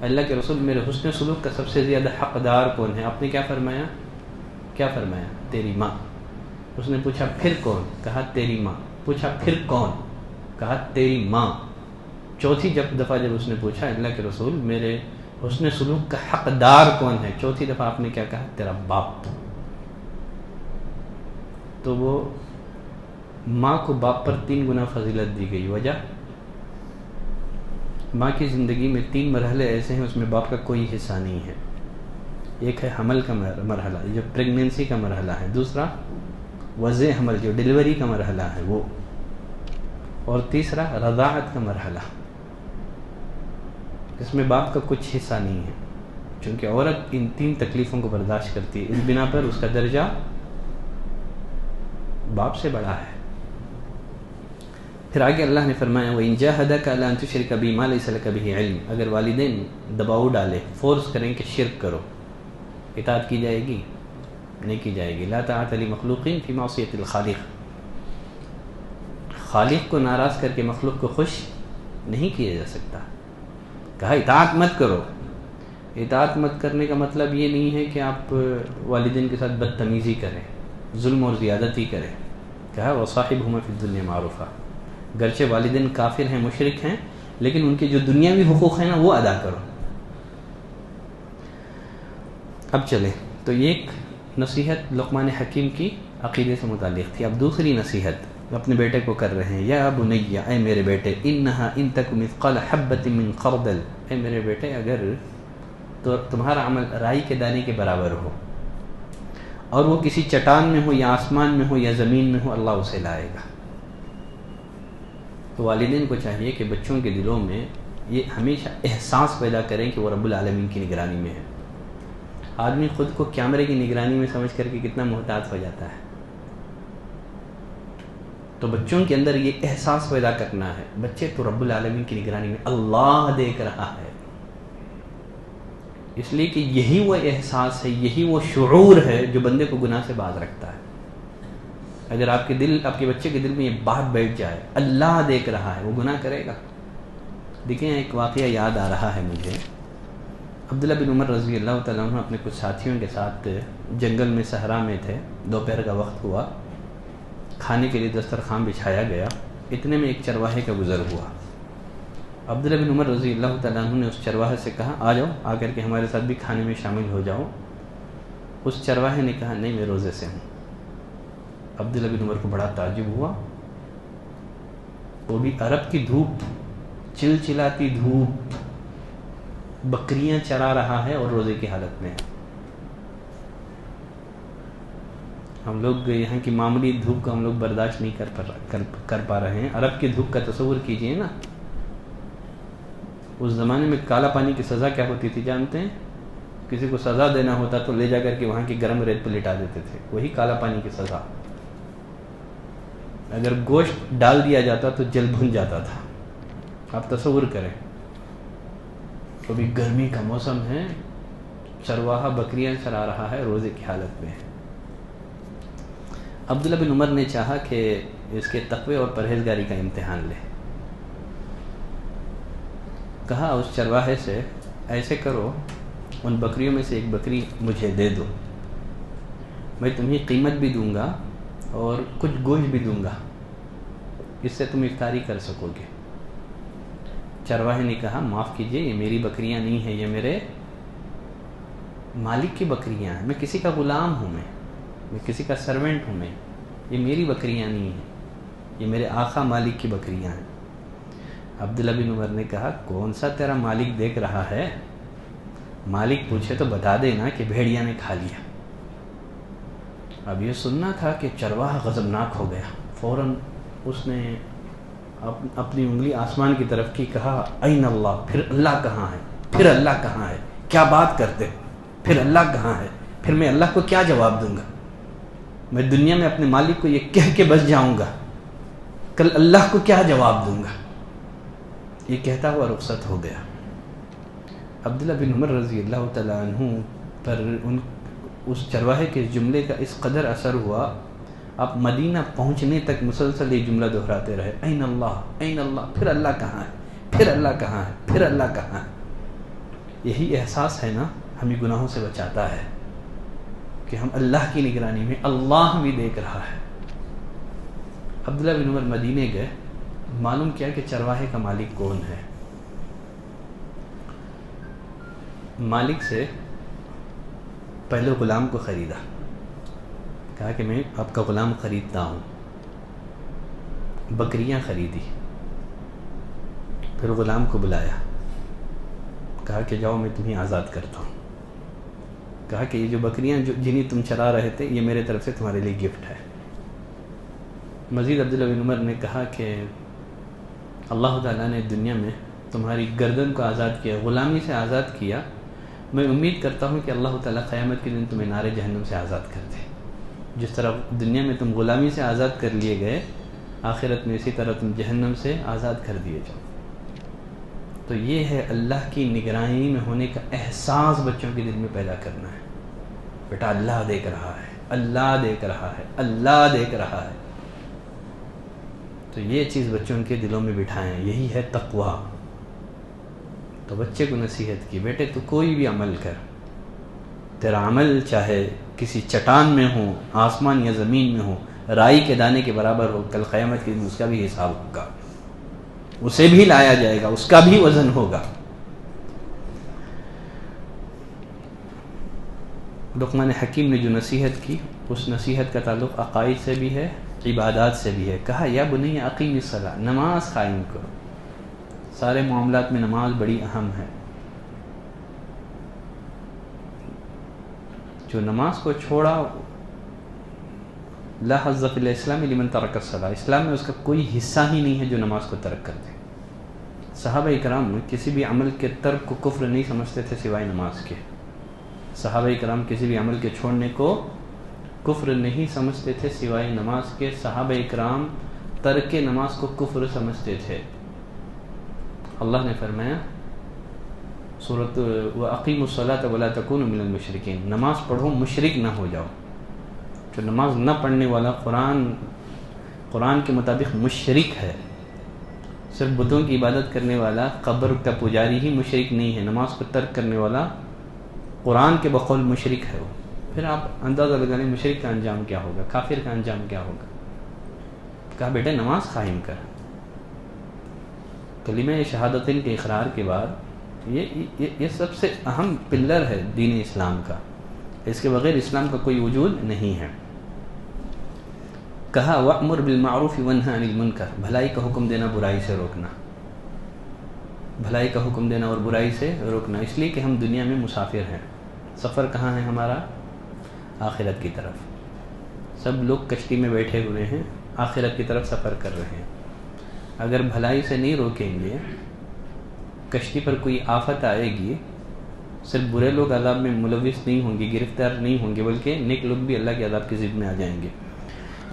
اللہ کے رسول میرے حسن سلوک کا سب سے زیادہ حقدار کون ہے؟ آپ نے کیا فرمایا؟ تیری ماں۔ اس نے پوچھا پھر کون؟ کہا تیری ماں۔ پوچھا پھر کون؟ کہا تیری ماں۔ چوتھی دفعہ جب اس نے پوچھا اللہ کے رسول میرے حسن سلوک کا حقدار کون ہے، چوتھی دفعہ آپ نے کیا کہا؟ تیرا باپ۔ تو وہ ماں کو باپ پر 3 گنا فضیلت دی گئی۔ وجہ، ماں کی زندگی میں 3 مرحلے ایسے ہیں اس میں باپ کا کوئی حصہ نہیں ہے۔ ایک ہے حمل کا مرحلہ، جو پریگننسی کا مرحلہ ہے، دوسرا وضع حمل جو ڈیلیوری کا مرحلہ ہے وہ، اور تیسرا رضاعت کا مرحلہ، جس میں باپ کا کچھ حصہ نہیں ہے، چونکہ عورت ان 3 تکلیفوں کو برداشت کرتی ہے، اس بنا پر اس کا درجہ باپ سے بڑا ہے۔ پھر آگے اللہ نے فرمایا وَإِن جَاهَدَكَ عَلَىٰ أَن تُشْرِكَ بِي مَا لَيْسَ لَكَ بِهِ عِلْمٌ، اگر والدین دباؤ ڈالے، فورس کریں کہ شرک کرو، اطاعت کی جائے گی؟ نہیں کی جائے گی۔ لا طاعة لمخلوق فی معصیۃ الخالق، خالق کو ناراض کر کے مخلوق کو خوش نہیں کیا جا سکتا۔ کہا اطاعت مت کرو۔ اطاعت مت کرنے کا مطلب یہ نہیں ہے کہ آپ والدین کے ساتھ بدتمیزی کریں، ظلم اور زیادتی کریں۔ کہا وصاحبہما فی الدنیا معروفا، گرچہ والدین کافر ہیں، مشرک ہیں، لیکن ان کے جو دنیاوی حقوق ہیں نا وہ ادا کرو۔ اب چلے تو یہ ایک نصیحت لقمان حکیم کی عقیدے سے متعلق تھی۔ اب دوسری نصیحت اپنے بیٹے کو کر رہے ہیں، یا بنی، اے میرے بیٹے، انہا ان تک مثقال حبۃ من خردل، اے میرے بیٹے اگر تو تمہارا عمل رائی کے دانے کے برابر ہو اور وہ کسی چٹان میں ہو یا آسمان میں ہو یا زمین میں ہو، اللہ اسے لائے گا۔ تو والدین کو چاہیے کہ بچوں کے دلوں میں یہ ہمیشہ احساس پیدا کریں کہ وہ رب العالمین کی نگرانی میں ہے۔ آدمی خود کو کیمرے کی نگرانی میں سمجھ کر کے کتنا محتاط ہو جاتا ہے۔ تو بچوں کے اندر یہ احساس پیدا کرنا ہے، بچے تو رب العالمین کی نگرانی میں، اللہ دیکھ رہا ہے، اس لیے کہ یہی وہ احساس ہے، یہی وہ شعور ہے جو بندے کو گناہ سے باز رکھتا ہے۔ اگر آپ کے بچے کے دل میں یہ بات بیٹھ جائے اللہ دیکھ رہا ہے، وہ گناہ کرے گا۔ دیکھیں ایک واقعہ یاد آ رہا ہے مجھے، عبداللہ بن عمر رضی اللہ تعالیٰ عنہ اپنے کچھ ساتھیوں کے ساتھ جنگل میں صحرا میں تھے، دوپہر کا وقت ہوا، کھانے کے لیے دسترخوان بچھایا گیا، اتنے میں ایک چرواہے کا گزر ہوا۔ عبداللہ بن عمر رضی اللہ تعالیٰ عنہ نے اس چرواہے سے کہا آ جاؤ، آ کر کے ہمارے ساتھ بھی کھانے میں شامل ہو جاؤ۔ اس چرواہے نے کہا نہیں، میں روزے سے ہوں۔ عبداللہ بن عمر کو بڑا تعجب ہوا، وہ بھی عرب کی دھوپ، چلچلاتی دھوپ، بکریاں چرا رہا ہے اور روزے کی حالت میں ہے۔ ہم لوگ یہاں کی معمولی دھوپ کو ہم لوگ برداشت نہیں کر پا رہے ہیں، عرب کی دھوپ کا تصور کیجئے نا۔ اس زمانے میں کالا پانی کی سزا کیا ہوتی تھی جانتے ہیں؟ کسی کو سزا دینا ہوتا تو لے جا کر کے وہاں کی گرم ریت پہ لٹا دیتے تھے، وہی کالا پانی کی سزا۔ اگر گوشت ڈال دیا جاتا تو جل بھن جاتا تھا۔ آپ تصور کریں، ابھی گرمی کا موسم ہے، چرواہا بکریاں چرا رہا ہے، روزے کی حالت میں ہے۔ عبداللہ بن عمر نے چاہا کہ اس کے تقوی اور پرہیزگاری کا امتحان لے۔ کہا اس چرواہے سے ایسے کرو، ان بکریوں میں سے ایک بکری مجھے دے دو، میں تمہیں قیمت بھی دوں گا اور کچھ گوشت بھی دوں گا، اس سے تم افطاری کر سکو گے۔ چرواہے نے کہا معاف کیجئے، یہ میری بکریاں نہیں ہیں، یہ میرے مالک کی بکریاں ہیں، میں کسی کا غلام ہوں، میں کسی کا سرونٹ ہوں، یہ میری بکریاں نہیں ہیں، یہ میرے آقا مالک کی بکریاں ہیں۔ عبداللہ بن عمر نے کہا کون سا تیرا مالک دیکھ رہا ہے؟ مالک پوچھے تو بتا دینا کہ بھیڑیا نے کھا لیا۔ اب یہ سننا تھا کہ چرواہا غضبناک ہو گیا، فوراً اس نے اپنی انگلی آسمان کی طرف کی، کہا این اللہ، پھر اللہ کہاں ہے، پھر اللہ کہاں ہے، کیا بات کرتے ہو، پھر اللہ کہاں ہے، پھر میں اللہ کو کیا جواب دوں گا، میں دنیا میں اپنے مالک کو یہ کہہ کے بس جاؤں گا، کل اللہ کو کیا جواب دوں گا. یہ کہتا ہوا رخصت ہو گیا. عبداللہ بن عمر رضی اللہ تعالیٰ عنہ پر اس چرواہے کے جملے کا اس قدر اثر ہوا، آپ مدینہ پہنچنے تک مسلسل یہ جملہ دہراتے رہے، این اللہ این اللہ، پھر اللہ کہاں ہے، پھر اللہ کہاں ہے، پھر اللہ کہاں ہے. یہی احساس ہے نا ہمیں گناہوں سے بچاتا ہے کہ ہم اللہ کی نگرانی میں، اللہ بھی دیکھ رہا ہے. عبداللہ بن عمر مدینے گئے، معلوم کیا کہ چرواہے کا مالک کون ہے. مالک سے پہلے غلام کو خریدا، کہا کہ میں آپ کا غلام خریدتا ہوں. بکریاں خریدی، پھر غلام کو بلایا، کہا کہ جاؤ میں تمہیں آزاد کرتا ہوں. کہا کہ یہ جو بکریاں جنہیں تم چرا رہے تھے یہ میرے طرف سے تمہارے لیے گفٹ ہے. مزید عبداللہ بن عمر نے کہا کہ اللہ تعالیٰ نے دنیا میں تمہاری گردن کو آزاد کیا، غلامی سے آزاد کیا، میں امید کرتا ہوں کہ اللہ تعالیٰ قیامت کے دن تمہیں نار جہنم سے آزاد کر دے. جس طرح دنیا میں تم غلامی سے آزاد کر لیے گئے، آخرت میں اسی طرح تم جہنم سے آزاد کر دیے جاؤ. تو یہ ہے اللہ کی نگرانی میں ہونے کا احساس بچوں کے دل میں پیدا کرنا ہے. بیٹا اللہ دیکھ رہا ہے، اللہ دیکھ رہا ہے، اللہ دیکھ رہا ہے. تو یہ چیز بچوں کے دلوں میں بٹھائیں، یہی ہے تقویٰ. تو بچے کو نصیحت کی، بیٹے تو کوئی بھی عمل کر، تیرا عمل چاہے کسی چٹان میں ہو، آسمان یا زمین میں ہو، رائی کے دانے کے برابر ہو، کل قیامت کے دن اس کا بھی حساب ہوگا، اسے بھی لایا جائے گا، اس کا بھی وزن ہوگا. لقمان حکیم نے جو نصیحت کی، اس نصیحت کا تعلق عقائد سے بھی ہے، عبادات سے بھی ہے. کہا یا بنی اقیم الصلاۃ، نماز قائم کرو. سارے معاملات میں نماز بڑی اہم ہے. جو نماز کو چھوڑا، لا حظ فی الاسلام لمن ترک الصلاۃ، اسلام میں اس کا کوئی حصہ ہی نہیں ہے جو نماز کو ترک کر دے. صحابہ کرام کسی بھی عمل کے ترک کو کفر نہیں سمجھتے تھے سوائے نماز کے. صحابہ کرام کسی بھی عمل کے چھوڑنے کو کفر نہیں سمجھتے تھے سوائے نماز کے. صحابہ کرام ترک نماز کو کفر سمجھتے تھے. اللہ نے فرمایا سورۃ وَأَقِیمُوا الصَّلَاةَ وَلَا تَكُونُوا مِنَ الْمُشْرِکِینَ، نماز پڑھو مشرک نہ ہو جاؤ. جو نماز نہ پڑھنے والا قرآن کے مطابق مشرک ہے. صرف بتوں کی عبادت کرنے والا قبر کا پجاری ہی مشرک نہیں ہے، نماز کو ترک کرنے والا قرآن کے بقول مشرک ہے وہ. پھر آپ اندازہ لگا لیں مشرک کا انجام کیا ہوگا، کافر کا انجام کیا ہوگا. کہا بیٹے نماز قائم کر. کلمہ شہادتین کے اقرار کے بعد یہ سب سے اہم پلر ہے دین اسلام کا، اس کے بغیر اسلام کا کوئی وجود نہیں ہے. کہا وَأْمُرْ بِالْمَعْرُوفِ وَانْهَ عَنِ الْمُنْكَرِ، بھلائی کا حکم دینا، برائی سے روکنا. بھلائی کا حکم دینا اور برائی سے روکنا، اس لیے کہ ہم دنیا میں مسافر ہیں. سفر کہاں ہے ہمارا؟ آخرت کی طرف. سب لوگ کشتی میں بیٹھے ہوئے ہیں، آخرت کی طرف سفر کر رہے ہیں. اگر بھلائی سے نہیں روکیں گے، کشتی پر کوئی آفت آئے گی، صرف برے لوگ عذاب میں ملوث نہیں ہوں گے، گرفتار نہیں ہوں گے، بلکہ نیک لوگ بھی اللہ کے عذاب کی ضد میں آ جائیں گے.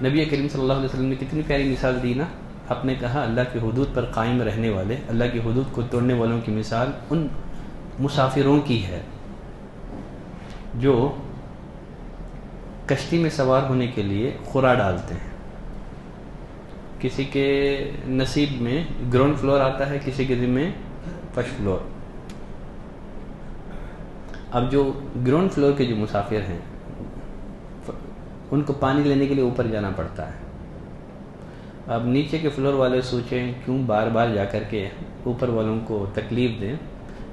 نبی کریم صلی اللہ علیہ وسلم نے کتنی پیاری مثال دی نا. آپ نے کہا اللہ کی حدود پر قائم رہنے والے، اللہ کی حدود کو توڑنے والوں کی مثال ان مسافروں کی ہے جو کشتی میں سوار ہونے کے لیے خورا ڈالتے ہیں. کسی کے نصیب میں گراؤنڈ فلور آتا ہے، کسی کے ذمہ فرسٹ فلور. اب جو گراؤنڈ فلور کے جو مسافر ہیں ان کو پانی لینے کے لیے اوپر جانا پڑتا ہے. اب نیچے کے فلور والے سوچیں کیوں بار بار جا کر کے اوپر والوں کو تکلیف دیں.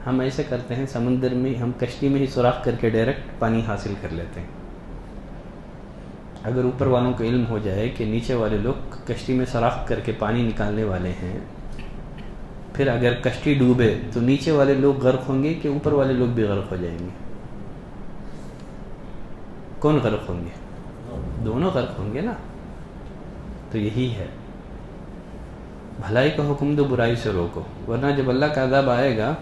ہم ایسے کرتے ہیں سمندر میں، ہم کشتی میں ہی سوراخ کر کے ڈائریکٹ پانی حاصل کر لیتے ہیں. اگر اوپر والوں کو علم ہو جائے کہ نیچے والے لوگ کشتی میں سوراخ کر کے پانی نکالنے والے ہیں، پھر اگر کشتی ڈوبے تو نیچے والے لوگ غرق ہوں گے کہ اوپر والے لوگ بھی غرق ہو جائیں گے؟ کون غرق ہوں گے؟ دونوں غرق ہوں گے نا. تو یہی ہے بھلائی کا حکم دو، برائی سے روکو، ورنہ جب اللہ کا عذاب آئے گا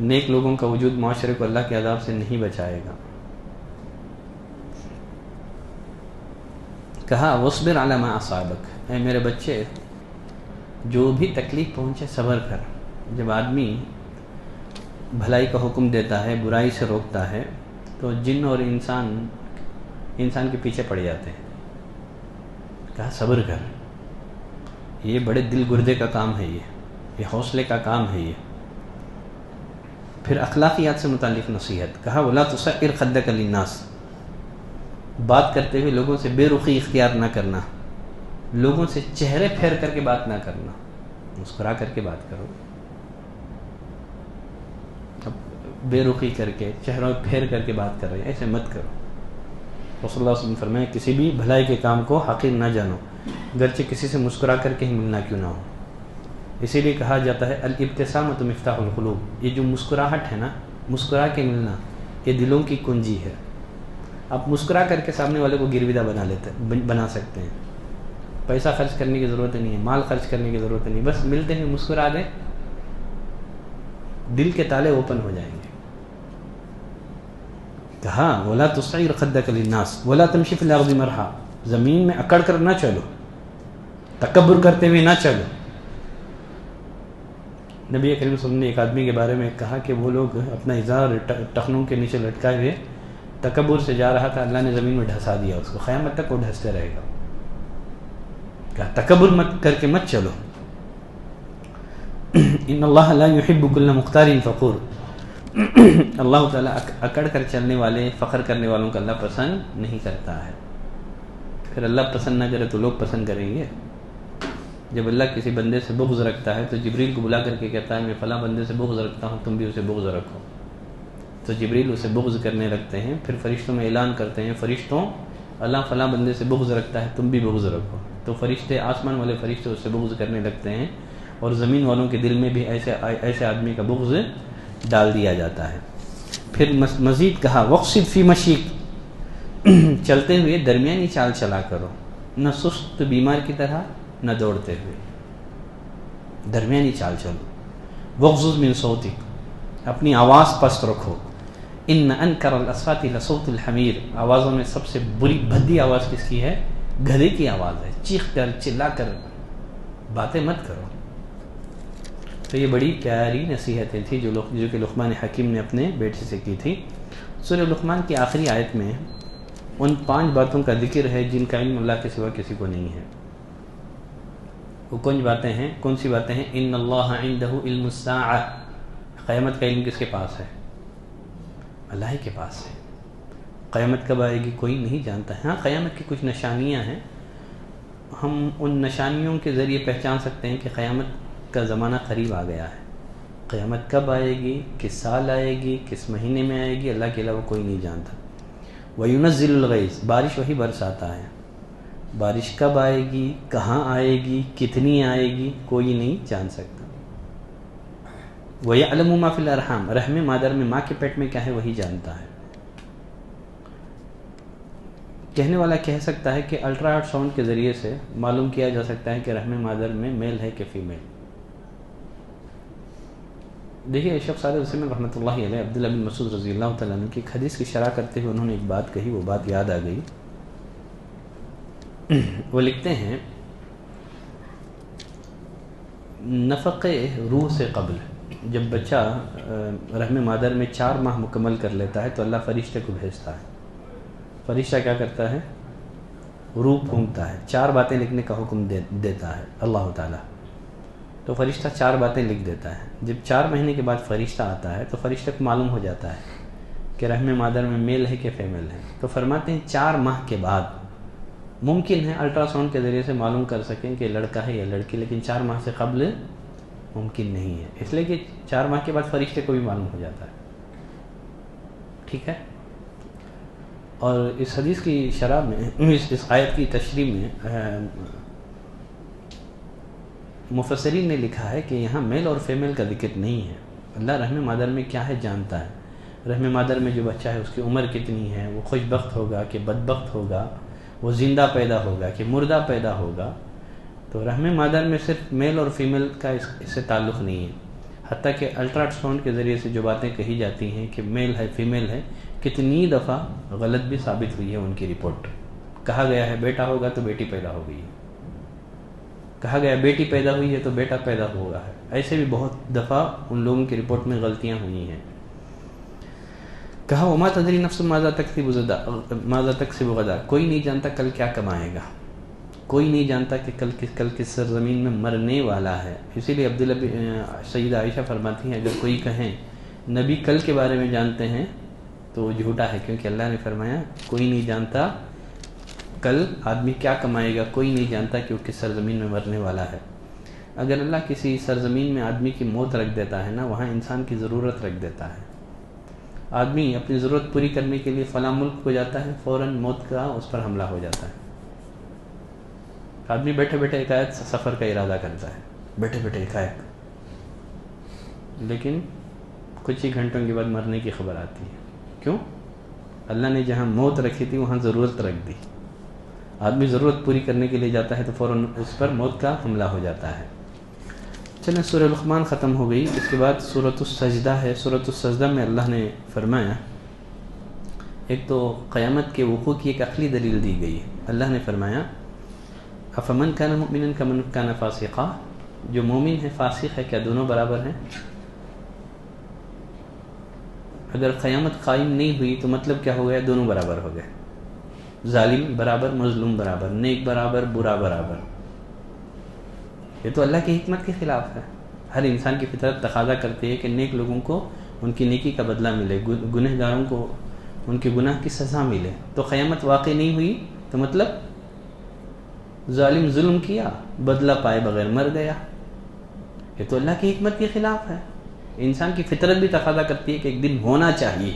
نیک لوگوں کا وجود معاشرے کو اللہ کے عذاب سے نہیں بچائے گا۔ کہا وَاصْبِرْ عَلَى مَا أَصَابَكَ، اے میرے بچے جو بھی تکلیف پہنچے صبر کر۔ جب آدمی بھلائی کا حکم دیتا ہے، برائی سے روکتا ہے، تو جن اور انسان کے پیچھے پڑ جاتے ہیں۔ کہا صبر کر، یہ بڑے دل گردے کا کام ہے، یہ حوصلے کا کام ہے۔ یہ پھر اخلاقیات سے متعلق نصیحت، کہا وَلَا تُصَعِّرْ خَدَّكَ لِلنَّاسِ، بات کرتے ہوئے لوگوں سے بے رخی اختیار نہ کرنا، لوگوں سے چہرے پھیر کر کے بات نہ کرنا، مسکرا کر کے بات کرو۔ اب بے رخی کر کے چہروں پھیر کر کے بات کر رہے ہیں، ایسے مت کرو۔ رسول اللہ صلی اللہ علیہ وسلم فرمائے کسی بھی بھلائی کے کام کو حقیر نہ جانو، گرچہ کسی سے مسکرا کر کے ہی ملنا کیوں نہ ہو۔ اسی لیے کہا جاتا ہے الابتسامۃ مفتاح القلوب، یہ جو مسکراہٹ ہے نا، مسکرا کے ملنا، یہ دلوں کی کنجی ہے۔ آپ مسکرا کر کے سامنے والے کو گرویدہ بنا سکتے ہیں، پیسہ خرچ کرنے کی ضرورت نہیں ہے، مال خرچ کرنے کی ضرورت نہیں، بس ملتے ہیں مسکرا دیں، دل کے تالے اوپن ہو جائیں گے۔ کہا وَلَا تُصْعِرْ خَدَّكَ لِلنَّاسِ وَلَا تَمْشِ فِي الْأَرْضِ مَرْحًا، زمین میں اکڑ کر نہ چلو، تکبر کرتے ہوئے نہ چلو۔ نبی کریم صلی اللہ علیہ وسلم نے ایک آدمی کے بارے میں کہا کہ وہ لوگ اپنا ازار ٹخنوں کے نیچے لٹکائے ہوئے تکبر سے جا رہا تھا، اللہ نے زمین میں ڈھسا دیا اس کو، قیامت تک وہ ڈھستے رہے گا۔ کہا تکبر مت کر کے مت چلو، ان اللہ لا يحب كل مختار فخور، اللہ تعالیٰ اکڑ کر چلنے والے، فخر کرنے والوں کو اللہ پسند نہیں کرتا ہے۔ پھر اللہ پسند نہ کرے تو لوگ پسند کریں گے؟ جب اللہ کسی بندے سے بغض رکھتا ہے تو جبریل کو بلا کر کے کہتا ہے میں فلاں بندے سے بغض رکھتا ہوں، تم بھی اسے بغض رکھو۔ تو جبریل اسے بغض کرنے لگتے ہیں، پھر فرشتوں میں اعلان کرتے ہیں فرشتوں اللہ فلاں بندے سے بغض رکھتا ہے، تم بھی بغض رکھو۔ تو فرشتے، آسمان والے فرشتے اس سے بغض کرنے لگتے ہیں، اور زمین والوں کے دل میں بھی ایسے آدمی کا بغض ڈال دیا جاتا ہے۔ پھر مزید کہا وقصد فی مشیک، چلتے ہوئے درمیانی چال چلا کرو، نہ سست بیمار کی طرح نہ دوڑتے ہوئے، درمیانی چال چلو۔ وغضض من صوتک، اپنی آواز پست رکھو۔ ان انکر الاصوات لصوت الحمیر، آوازوں میں سب سے بری بھدی آواز کس کی ہے؟ گدھے کی آواز ہے۔ چیخ کر چلا کر باتیں مت کرو۔ تو یہ بڑی پیاری نصیحتیں تھیں جو کہ لقمان حکیم نے اپنے بیٹے سے کی تھی۔ سورہ لقمان کی آخری آیت میں ان 5 باتوں کا ذکر ہے جن کا علم اللہ کے سوا کسی کو نہیں ہے۔ وہ کون باتیں ہیں؟ کون سی باتیں ہیں؟ ان اللہ عنده علم الساعہ، قیامت کا علم کس کے پاس ہے؟ اللہ ہی کے پاس ہے۔ قیامت کب آئے گی کوئی نہیں جانتا ہے۔ ہاں قیامت کی کچھ نشانیاں ہیں، ہم ان نشانیوں کے ذریعے پہچان سکتے ہیں کہ قیامت کا زمانہ قریب آ گیا ہے۔ قیامت کب آئے گی، کس سال آئے گی، کس مہینے میں آئے گی، اللہ کے علاوہ کوئی نہیں جانتا۔ وَيُنَزِّلُ الْغَيْثَ، بارش وہی برساتا ہے۔ بارش کب آئے گی، کہاں آئے گی، کتنی آئے گی، کوئی نہیں جان سکتا۔ وَيَعْلَمُ مَا فِي الْأَرْحَامِ، رحم مادر میں، ماں کے پیٹ میں کیا ہے وہی جانتا ہے۔ کہنے والا کہہ سکتا ہے کہ الٹرا ساؤنڈ کے ذریعے سے معلوم کیا جا سکتا ہے کہ رحم مادر میں میل ہے کہ فیمیل۔ دیکھیے شیخ صالح العثیمین رحمۃ اللہ علیہ عبداللہ بن مسعود رضی اللہ تعالیٰ عنہ کی ایک حدیث کی شرح کرتے ہوئے انہوں نے ایک بات کہی، وہ بات یاد آ گئی۔ وہ لکھتے ہیں نفق روح سے قبل جب بچہ رحم مادر میں 4 ماہ مکمل کر لیتا ہے تو اللہ فرشتے کو بھیجتا ہے۔ فرشتہ کیا کرتا ہے؟ روح پھونکتا ہے، 4 باتیں لکھنے کا حکم دیتا ہے اللہ تعالیٰ۔ تو فرشتہ 4 باتیں لکھ دیتا ہے۔ جب 4 مہینے کے بعد فرشتہ آتا ہے تو فرشتہ کو معلوم ہو جاتا ہے کہ رحم مادر میں میل ہے کہ فیمیل ہے۔ تو فرماتے ہیں 4 ماہ کے بعد ممکن ہے الٹرا ساؤنڈ کے ذریعے سے معلوم کر سکیں کہ لڑکا ہے یا لڑکی، لیکن 4 ماہ سے قبل ممکن نہیں ہے، اس لیے کہ 4 ماہ کے بعد فرشتے کو بھی معلوم ہو جاتا ہے۔ ٹھیک ہے؟ اور اس حدیث کی شرح میں، اس آیت کی تشریح میں مفسرین نے لکھا ہے کہ یہاں میل اور فیمیل کا ذکر نہیں ہے۔ اللہ رحم مادر میں کیا ہے جانتا ہے۔ رحم مادر میں جو بچہ ہے اس کی عمر کتنی ہے، وہ خوش بخت ہوگا کہ بدبخت ہوگا، وہ زندہ پیدا ہوگا کہ مردہ پیدا ہوگا، تو رحم مادر میں صرف میل اور فیمیل کا اس سے تعلق نہیں ہے، حتیٰ کہ الٹرا ساؤنڈ کے ذریعے سے جو باتیں کہی جاتی ہیں کہ میل ہے فیمیل ہے، کتنی دفعہ غلط بھی ثابت ہوئی ہے ان کی رپورٹ۔ کہا گیا ہے بیٹا ہوگا تو بیٹی پیدا ہو گئی ہے، کہا گیا بیٹی پیدا ہوئی ہے تو بیٹا پیدا ہوا ہے، ایسے بھی بہت دفعہ ان لوگوں کی رپورٹ میں غلطیاں ہوئی ہیں۔ کہا وما تدری نفس ماذا تکسب غدا، کوئی نہیں جانتا کل کیا کمائے گا، کوئی نہیں جانتا کہ کل کس سرزمین میں مرنے والا ہے۔ اسی لیے سیدہ عائشہ فرماتی ہیں اگر کوئی کہیں نبی کل کے بارے میں جانتے ہیں تو وہ جھوٹا ہے، کیونکہ اللہ نے فرمایا کوئی نہیں جانتا کل آدمی کیا کمائے گا، کوئی نہیں جانتا کہ وہ کس سرزمین میں مرنے والا ہے۔ اگر اللہ کسی سرزمین میں آدمی کی موت رکھ دیتا ہے نا، وہاں انسان کی ضرورت رکھ دیتا ہے۔ آدمی اپنی ضرورت پوری کرنے کے لیے فلاں ملک کو جاتا ہے، فوراً موت کا اس پر حملہ ہو جاتا ہے۔ آدمی بیٹھے بیٹھے ایک سفر کا ارادہ کرتا ہے، بیٹھے بیٹھے ایک، لیکن کچھ ہی گھنٹوں کے بعد مرنے کی خبر آتی ہے۔ کیوں؟ اللہ نے جہاں موت رکھی تھی وہاں ضرورت رکھ دی۔ آدمی ضرورت پوری کرنے کے لیے جاتا ہے تو فوراً اس پر موت کا حملہ ہو جاتا ہے۔ چلیں سورہ لقمان ختم ہو گئی، اس کے بعد سورۃ السجدہ ہے۔ سورۃ السجدہ میں اللہ نے فرمایا، ایک تو قیامت کے وقوع کی ایک عقلی دلیل دی گئی ہے۔ اللہ نے فرمایا افمن کان مؤمنا کمن کان فاسقا، جو مومن ہے فاسق ہے کیا دونوں برابر ہیں؟ اگر قیامت قائم نہیں ہوئی تو مطلب کیا ہو گیا؟ دونوں برابر ہو گئے، ظالم برابر مظلوم برابر، نیک برابر برا برابر۔ یہ تو اللہ کی حکمت کے خلاف ہے۔ ہر انسان کی فطرت تقاضا کرتی ہے کہ نیک لوگوں کو ان کی نیکی کا بدلہ ملے، گنہ گاروں کو ان کے گناہ کی سزا ملے۔ تو قیامت واقع نہیں ہوئی تو مطلب ظالم ظلم کیا، بدلہ پائے بغیر مر گیا۔ یہ تو اللہ کی حکمت کے خلاف ہے۔ انسان کی فطرت بھی تقاضا کرتی ہے کہ ایک دن ہونا چاہیے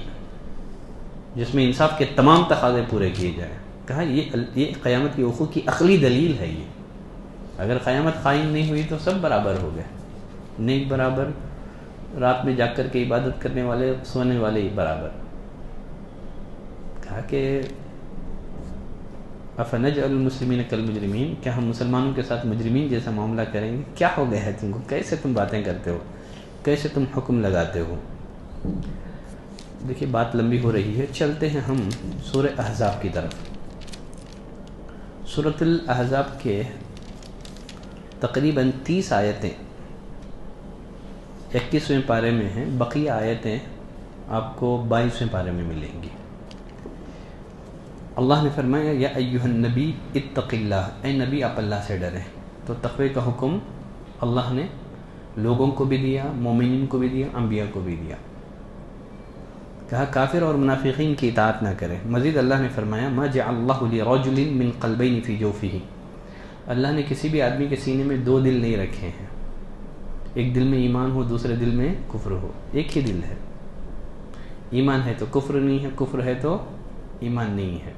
جس میں انصاف کے تمام تقاضے پورے کیے جائیں۔ کہا یہ قیامت کی وقوع کی عقلی دلیل ہے۔ یہ اگر قیامت قائم نہیں ہوئی تو سب برابر ہو گئے، نیک برابر، رات میں جاگ کر کے عبادت کرنے والے سونے والے برابر۔ کہا کہ افنجعل المسلمین کالمجرمین، کیا ہم مسلمانوں کے ساتھ مجرمین جیسا معاملہ کریں گے؟ کیا ہو گیا ہے تم کو؟ کیسے تم باتیں کرتے ہو؟ کیسے تم حکم لگاتے ہو؟ دیکھیے بات لمبی ہو رہی ہے، چلتے ہیں ہم سورہ احزاب کی طرف۔ سورۃ الاحزاب کے تقریباً 30 آیتیں 21ویں پارے میں ہیں، بقیہ آیتیں آپ کو 22ویں پارے میں ملیں گی۔ اللہ نے فرمایا یا ایھا النبی اتق اللہ، اے نبی آپ اللہ سے ڈریں۔ تو تقوی کا حکم اللہ نے لوگوں کو بھی دیا، مومنین کو بھی دیا، انبیاء کو بھی دیا۔ کہا کافر اور منافقین کی اطاعت نہ کریں۔ مزید اللہ نے فرمایا ما جعل اللہ لرجل من قلبین فی جوفہ، اللہ نے کسی بھی آدمی کے سینے میں 2 دل نہیں رکھے ہیں، ایک دل میں ایمان ہو دوسرے دل میں کفر ہو، ایک ہی دل ہے۔ ایمان ہے تو کفر نہیں ہے، کفر ہے تو ایمان نہیں ہے۔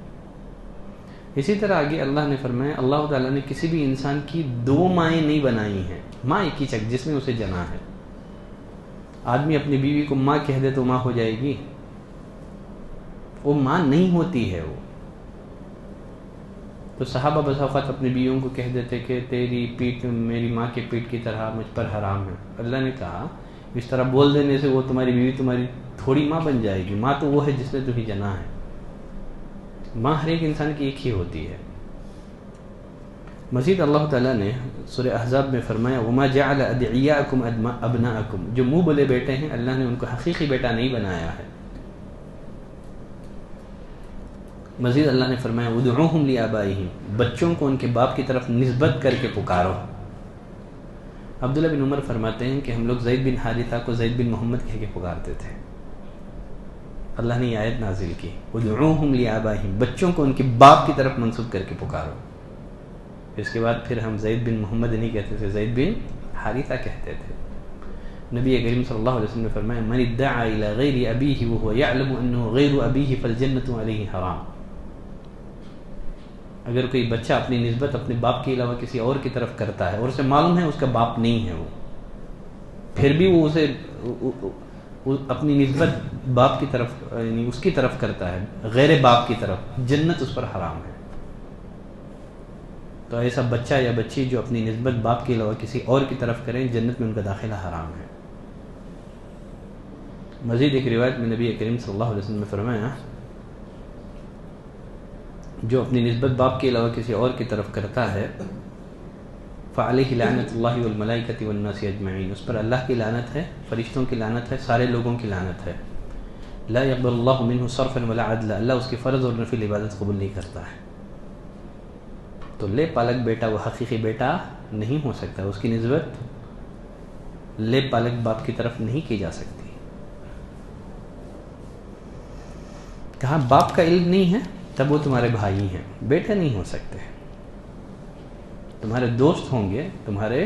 اسی طرح آگے اللہ نے فرمایا اللہ تعالیٰ نے کسی بھی انسان کی 2 مائیں نہیں بنائی ہیں، ماں ایک ہی چک جس نے اسے جنا ہے۔ آدمی اپنی بیوی کو ماں کہہ دے تو ماں ہو جائے گی؟ وہ ماں نہیں ہوتی ہے۔ وہ تو صحابہ بس اوقات اپنی بیویوں کو کہہ دیتے کہ تیری پیٹھ میری ماں کی پیٹھ کی طرح مجھ پر حرام ہے۔ اللہ نے کہا اس طرح بول دینے سے وہ تمہاری بیوی تمہاری تھوڑی ماں بن جائے گی، ماں تو وہ ہے جس نے تمہیں جنا ہے۔ ماں ہر ایک انسان کی ایک ہی ہوتی ہے۔ مزید اللہ تعالیٰ نے سورہ احزاب میں فرمایا وما جعل ادعیاءکم ابناءکم، جو منہ بولے بیٹے ہیں اللہ نے ان کو حقیقی بیٹا نہیں بنایا ہے۔ مزید اللہ نے فرمایا ادعوہم لآبائہم، بچوں کو ان کے باپ کی طرف نسبت کر کے پکارو۔ عبداللہ بن عمر فرماتے ہیں کہ ہم لوگ زید بن حارثہ کو زید بن محمد کہہ کے پکارتے تھے۔ اللہ نے یہ آیت نازل کی ادعوہم لآبائہم، بچوں کو ان کے باپ کی طرف منسوب کر کے پکارو۔ اس کے بعد پھر ہم زید بن محمد نہیں کہتے تھے، زید بن حارثہ کہتے تھے۔ نبی کریم صلی اللہ علیہ وسلم نے فرمایا من ادعى الى غیر ابیہ وهو يعلم انه غیر ابیہ فالجنة علیہ حرام، اگر کوئی بچہ اپنی نسبت اپنے باپ کے علاوہ کسی اور کی طرف کرتا ہے اور اسے معلوم ہے اس کا باپ نہیں ہے، وہ پھر بھی وہ اسے اپنی نسبت باپ کی طرف یعنی اس کی طرف کرتا ہے غیر باپ کی طرف، جنت اس پر حرام ہے۔ تو ایسا بچہ یا بچی جو اپنی نسبت باپ کے علاوہ کسی اور کی طرف کریں، جنت میں ان کا داخلہ حرام ہے۔ مزید ایک روایت میں نبی کریم صلی اللہ علیہ وسلم نے فرمایا، جو اپنی نسبت باپ کے علاوہ کسی اور کی طرف کرتا ہے فعلیہ لعنت اللہ والملائکۃ والناس اجمعین، اس پر اللہ کی لعنت ہے، فرشتوں کی لعنت ہے، سارے لوگوں کی لعنت ہے۔ لا يقبل اللہ منہ صرفا ولا عدلا، اللہ اس کی فرض اور نفل عبادت قبول نہیں کرتا ہے۔ تو لے پالک بیٹا وہ حقیقی بیٹا نہیں ہو سکتا، اس کی نسبت لے پالک باپ کی طرف نہیں کی جا سکتی۔ کہا باپ کا علم نہیں ہے تب وہ تمہارے بھائی ہیں، بیٹے نہیں ہو سکتے، تمہارے دوست ہوں گے، تمہارے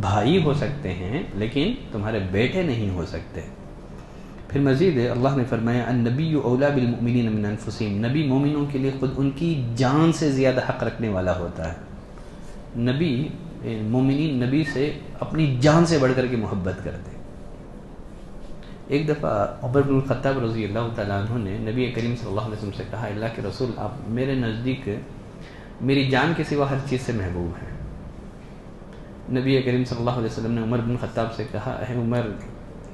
بھائی ہو سکتے ہیں، لیکن تمہارے بیٹے نہیں ہو سکتے۔ پھر مزید اللہ نے فرمایا النبی اولا بالمؤمنین من انفسہم، نبی مومنوں کے لیے خود ان کی جان سے زیادہ حق رکھنے والا ہوتا ہے۔ نبی مومنین نبی سے اپنی جان سے بڑھ کر کے محبت کرتے۔ ایک دفعہ عمر بن الخطاب رضی اللہ تعالیٰ عنہ نے نبی کریم صلی اللہ علیہ وسلم سے کہا، اللہ کے رسول آپ میرے نزدیک میری جان کے سوا ہر چیز سے محبوب ہیں۔ نبی کریم صلی اللہ علیہ وسلم نے عمر بن الخطاب سے کہا، اے عمر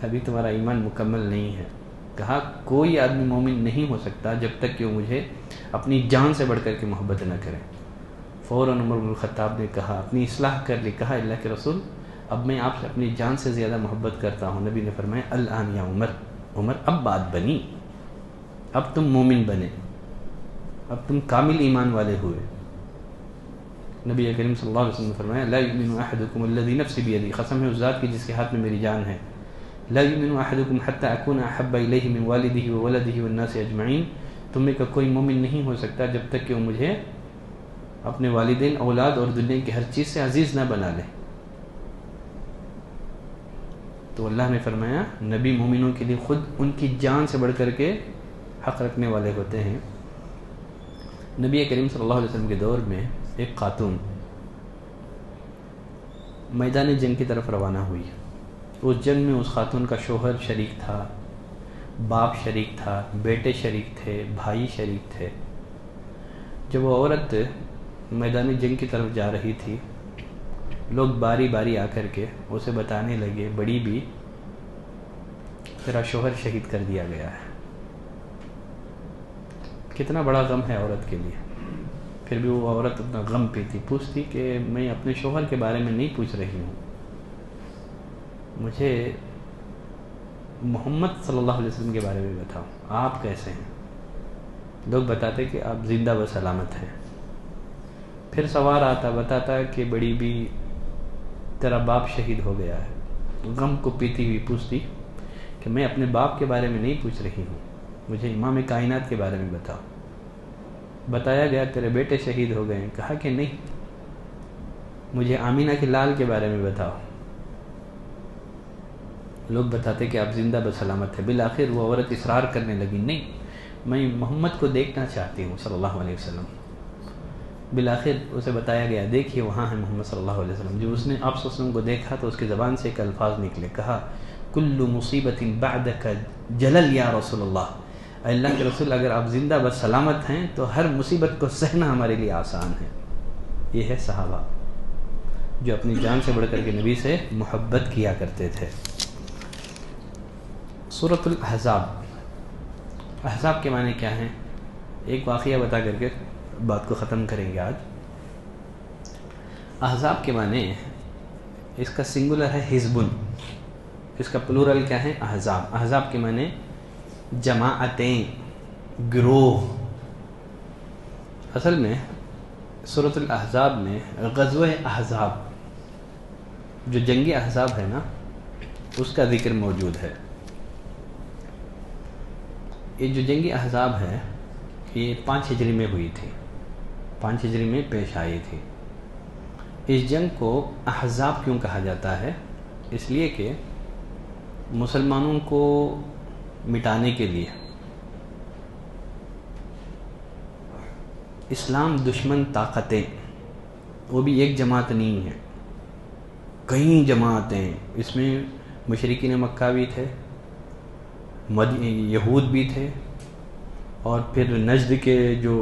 ابھی تمہارا ایمان مکمل نہیں ہے۔ کہا کوئی آدمی مومن نہیں ہو سکتا جب تک کہ وہ مجھے اپنی جان سے بڑھ کر کے محبت نہ کرے۔ فوراً عمر بن الخطاب نے کہا، اپنی اصلاح کر لی، کہا اللہ کے رسول اب میں آپ سے اپنی جان سے زیادہ محبت کرتا ہوں۔ نبی نے فرمایا الآن یا عمر، عمر اب بات بنی، اب تم مومن بنے، اب تم کامل ایمان والے ہوئے۔ نبی کریم صلی اللہ علیہ وسلم نے فرمایا لا یؤمن احدکم الذی نفسی بیدی، قسم ہے اس ذات کی جس کے ہاتھ میں میری جان ہے، لا یؤمن احدکم حتی اکون احب الیہ من والدہ وولدہ والناس اجمعین، تم میں کا کوئی مومن نہیں ہو سکتا جب تک کہ وہ مجھے اپنے والدین، اولاد اور دنیا کی ہر چیز سے عزیز نہ بنا لے۔ تو اللہ نے فرمایا نبی مومنوں کے لیے خود ان کی جان سے بڑھ کر کے حق رکھنے والے ہوتے ہیں۔ نبی کریم صلی اللہ علیہ وسلم کے دور میں ایک خاتون میدان جنگ کی طرف روانہ ہوئی۔ اس جنگ میں اس خاتون کا شوہر شریک تھا، باپ شریک تھا، بیٹے شریک تھے، بھائی شریک تھے۔ جب وہ عورت میدان جنگ کی طرف جا رہی تھی، لوگ باری باری آ کر کے اسے بتانے لگے، بڑی بھی تیرا شوہر شہید کر دیا گیا ہے۔ کتنا بڑا غم ہے عورت کے لیے، پھر بھی وہ عورت اپنا غم پیتی، پوچھتی کہ میں اپنے شوہر کے بارے میں نہیں پوچھ رہی ہوں، مجھے محمد صلی اللہ علیہ وسلم کے بارے میں بتاؤ، آپ کیسے ہیں؟ لوگ بتاتے کہ آپ زندہ و سلامت ہیں۔ پھر سوار آتا، بتاتا کہ بڑی بھی تیرا باپ شہید ہو گیا ہے۔ غم کو پیتی ہوئی پوچھتی کہ میں اپنے باپ کے بارے میں نہیں پوچھ رہی ہوں، مجھے امام کائنات کے بارے میں بتاؤ۔ بتایا گیا تیرے بیٹے شہید ہو گئے ہیں۔ کہا کہ نہیں، مجھے آمینہ کے لال کے بارے میں بتاؤ۔ لوگ بتاتے کہ آپ زندہ بسلامت ہے۔ بالآخر وہ عورت اصرار کرنے لگی، نہیں میں محمد کو دیکھنا چاہتی ہوں صلی اللہ علیہ وسلم۔ بالآخر اسے بتایا گیا دیکھیے وہاں ہے محمد صلی اللہ علیہ وسلم۔ جب اس نے آپ صلی اللہ علیہ وسلم کو دیکھا تو اس کی زبان سے ایک الفاظ نکلے، کہا کل مصیبت بعدک جلل یا رسول اللہ، اللہ کے رسول اگر آپ زندہ بس سلامت ہیں تو ہر مصیبت کو سہنا ہمارے لیے آسان ہے۔ یہ ہے صحابہ جو اپنی جان سے بڑھ کر کے نبی سے محبت کیا کرتے تھے۔ سورۃ الاحزاب، احزاب کے معنی کیا ہیں؟ ایک واقعہ بتا کر کے بات کو ختم کریں گے آج۔ احزاب کے معنی، اس کا سنگولر ہے حزبن، اس کا پلورل کیا ہے؟ احزاب۔ احزاب کے معنی جماعتیں، گروہ۔ اصل میں سورۃ الاحزاب میں غزوہ احزاب، جو جنگی احزاب ہے نا، اس کا ذکر موجود ہے۔ یہ جو جنگی احزاب ہے یہ 5 ہجری میں ہوئی تھی، 5 ہجری میں پیش آئی تھی۔ اس جنگ کو احزاب کیوں کہا جاتا ہے؟ اس لیے کہ مسلمانوں کو مٹانے کے لیے اسلام دشمن طاقتیں، وہ بھی ایک جماعت نہیں ہے، کئی جماعتیں، اس میں مشرکین مکہ بھی تھے، یہود بھی تھے، اور پھر نجد کے جو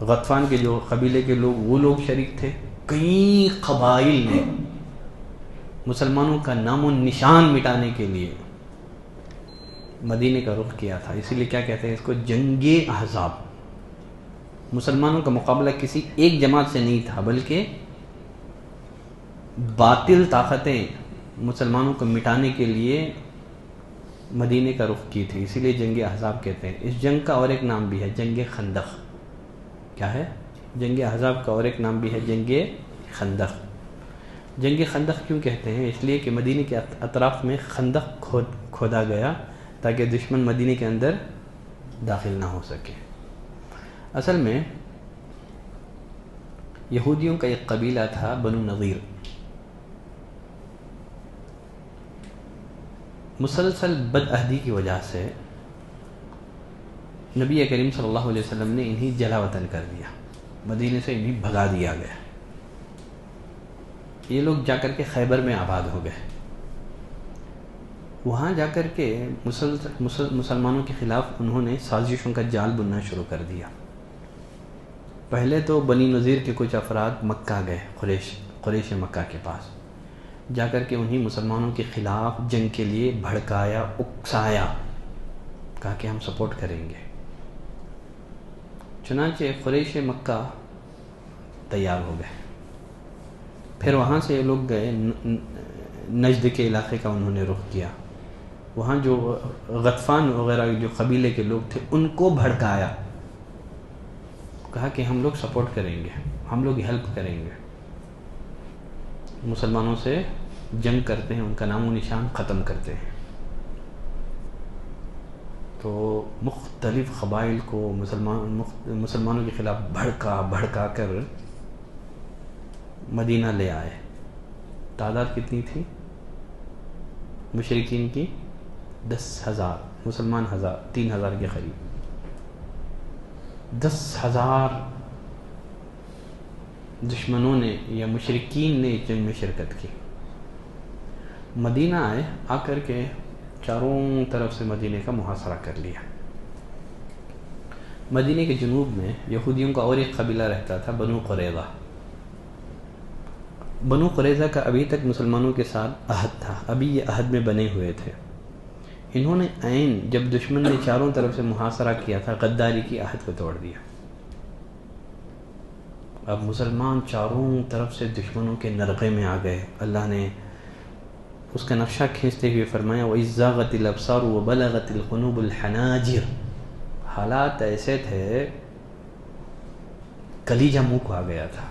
غطفان کے جو قبیلے کے لوگ وہ لوگ شریک تھے. کئی قبائل نے مسلمانوں کا نام و نشان مٹانے کے لیے مدینے کا رخ کیا تھا. اسی لیے کیا کہتے ہیں اس کو جنگ احزاب. مسلمانوں کا مقابلہ کسی ایک جماعت سے نہیں تھا بلکہ باطل طاقتیں مسلمانوں کو مٹانے کے لیے مدینے کا رخ کی تھی. اسی لیے جنگ احزاب کہتے ہیں. اس جنگ کا اور ایک نام بھی ہے جنگ خندق. کیا ہے؟ جنگ احزاب کا اور ایک نام بھی ہے جنگ خندق. جنگ خندق کیوں کہتے ہیں؟ اس لیے کہ مدینے کے اطراف میں خندق کھودا گیا تاکہ دشمن مدینے کے اندر داخل نہ ہو سکے. اصل میں یہودیوں کا ایک قبیلہ تھا بنو نضیر. مسلسل بد عہدی کی وجہ سے نبی کریم صلی اللہ علیہ وسلم نے انہیں جلا وطن کر دیا. مدینے سے انہیں بھگا دیا گیا. یہ لوگ جا کر کے خیبر میں آباد ہو گئے. وہاں جا کر کے مسلمانوں کے خلاف انہوں نے سازشوں کا جال بننا شروع کر دیا. پہلے تو بنی نذیر کے کچھ افراد مکہ گئے، قریش مکہ کے پاس جا کر کے انہیں مسلمانوں کے خلاف جنگ کے لیے بھڑکایا، اکسایا، کہا کہ ہم سپورٹ کریں گے. چنانچہ قریش مکہ تیار ہو گئے. پھر وہاں سے یہ لوگ گئے نجد کے علاقے کا انہوں نے رخ کیا. وہاں جو غطفان وغیرہ جو قبیلے کے لوگ تھے ان کو بھڑکایا، کہا کہ ہم لوگ سپورٹ کریں گے، ہم لوگ ہیلپ کریں گے، مسلمانوں سے جنگ کرتے ہیں، ان کا نام و نشان ختم کرتے ہیں. تو مختلف قبائل کو مسلمانوں کے خلاف بھڑکا کر مدینہ لے آئے. تعداد کتنی تھی مشرکین کی؟ 10,000. مسلمان 3,000 کے قریب. 10,000 دشمنوں نے یا مشرکین نے اس جنگ میں شرکت کی. مدینہ آئے، آ کر کے چاروں طرف سے مدینے کا محاصرہ کر لیا. مدینے کے جنوب میں یہودیوں کا اور ایک قبیلہ رہتا تھا، بنو قریظہ. بنو قریظہ کا ابھی تک مسلمانوں کے ساتھ عہد تھا، ابھی یہ عہد میں بنے ہوئے تھے. انہوں نے عین جب دشمن نے چاروں طرف سے محاصرہ کیا تھا، غداری کی عہد کو توڑ دیا. اب مسلمان چاروں طرف سے دشمنوں کے نرغے میں آ گئے. اللہ نے اس کا نقشہ کھینچتے ہوئے فرمایا وَإِذْ زَاغَتِ الْأَبْصَارُ وَبَلَغَتِ الْقُلُوبُ الْحَنَاجِرَ. حالات ایسے تھے کلیجہ منہ کو آ گیا تھا.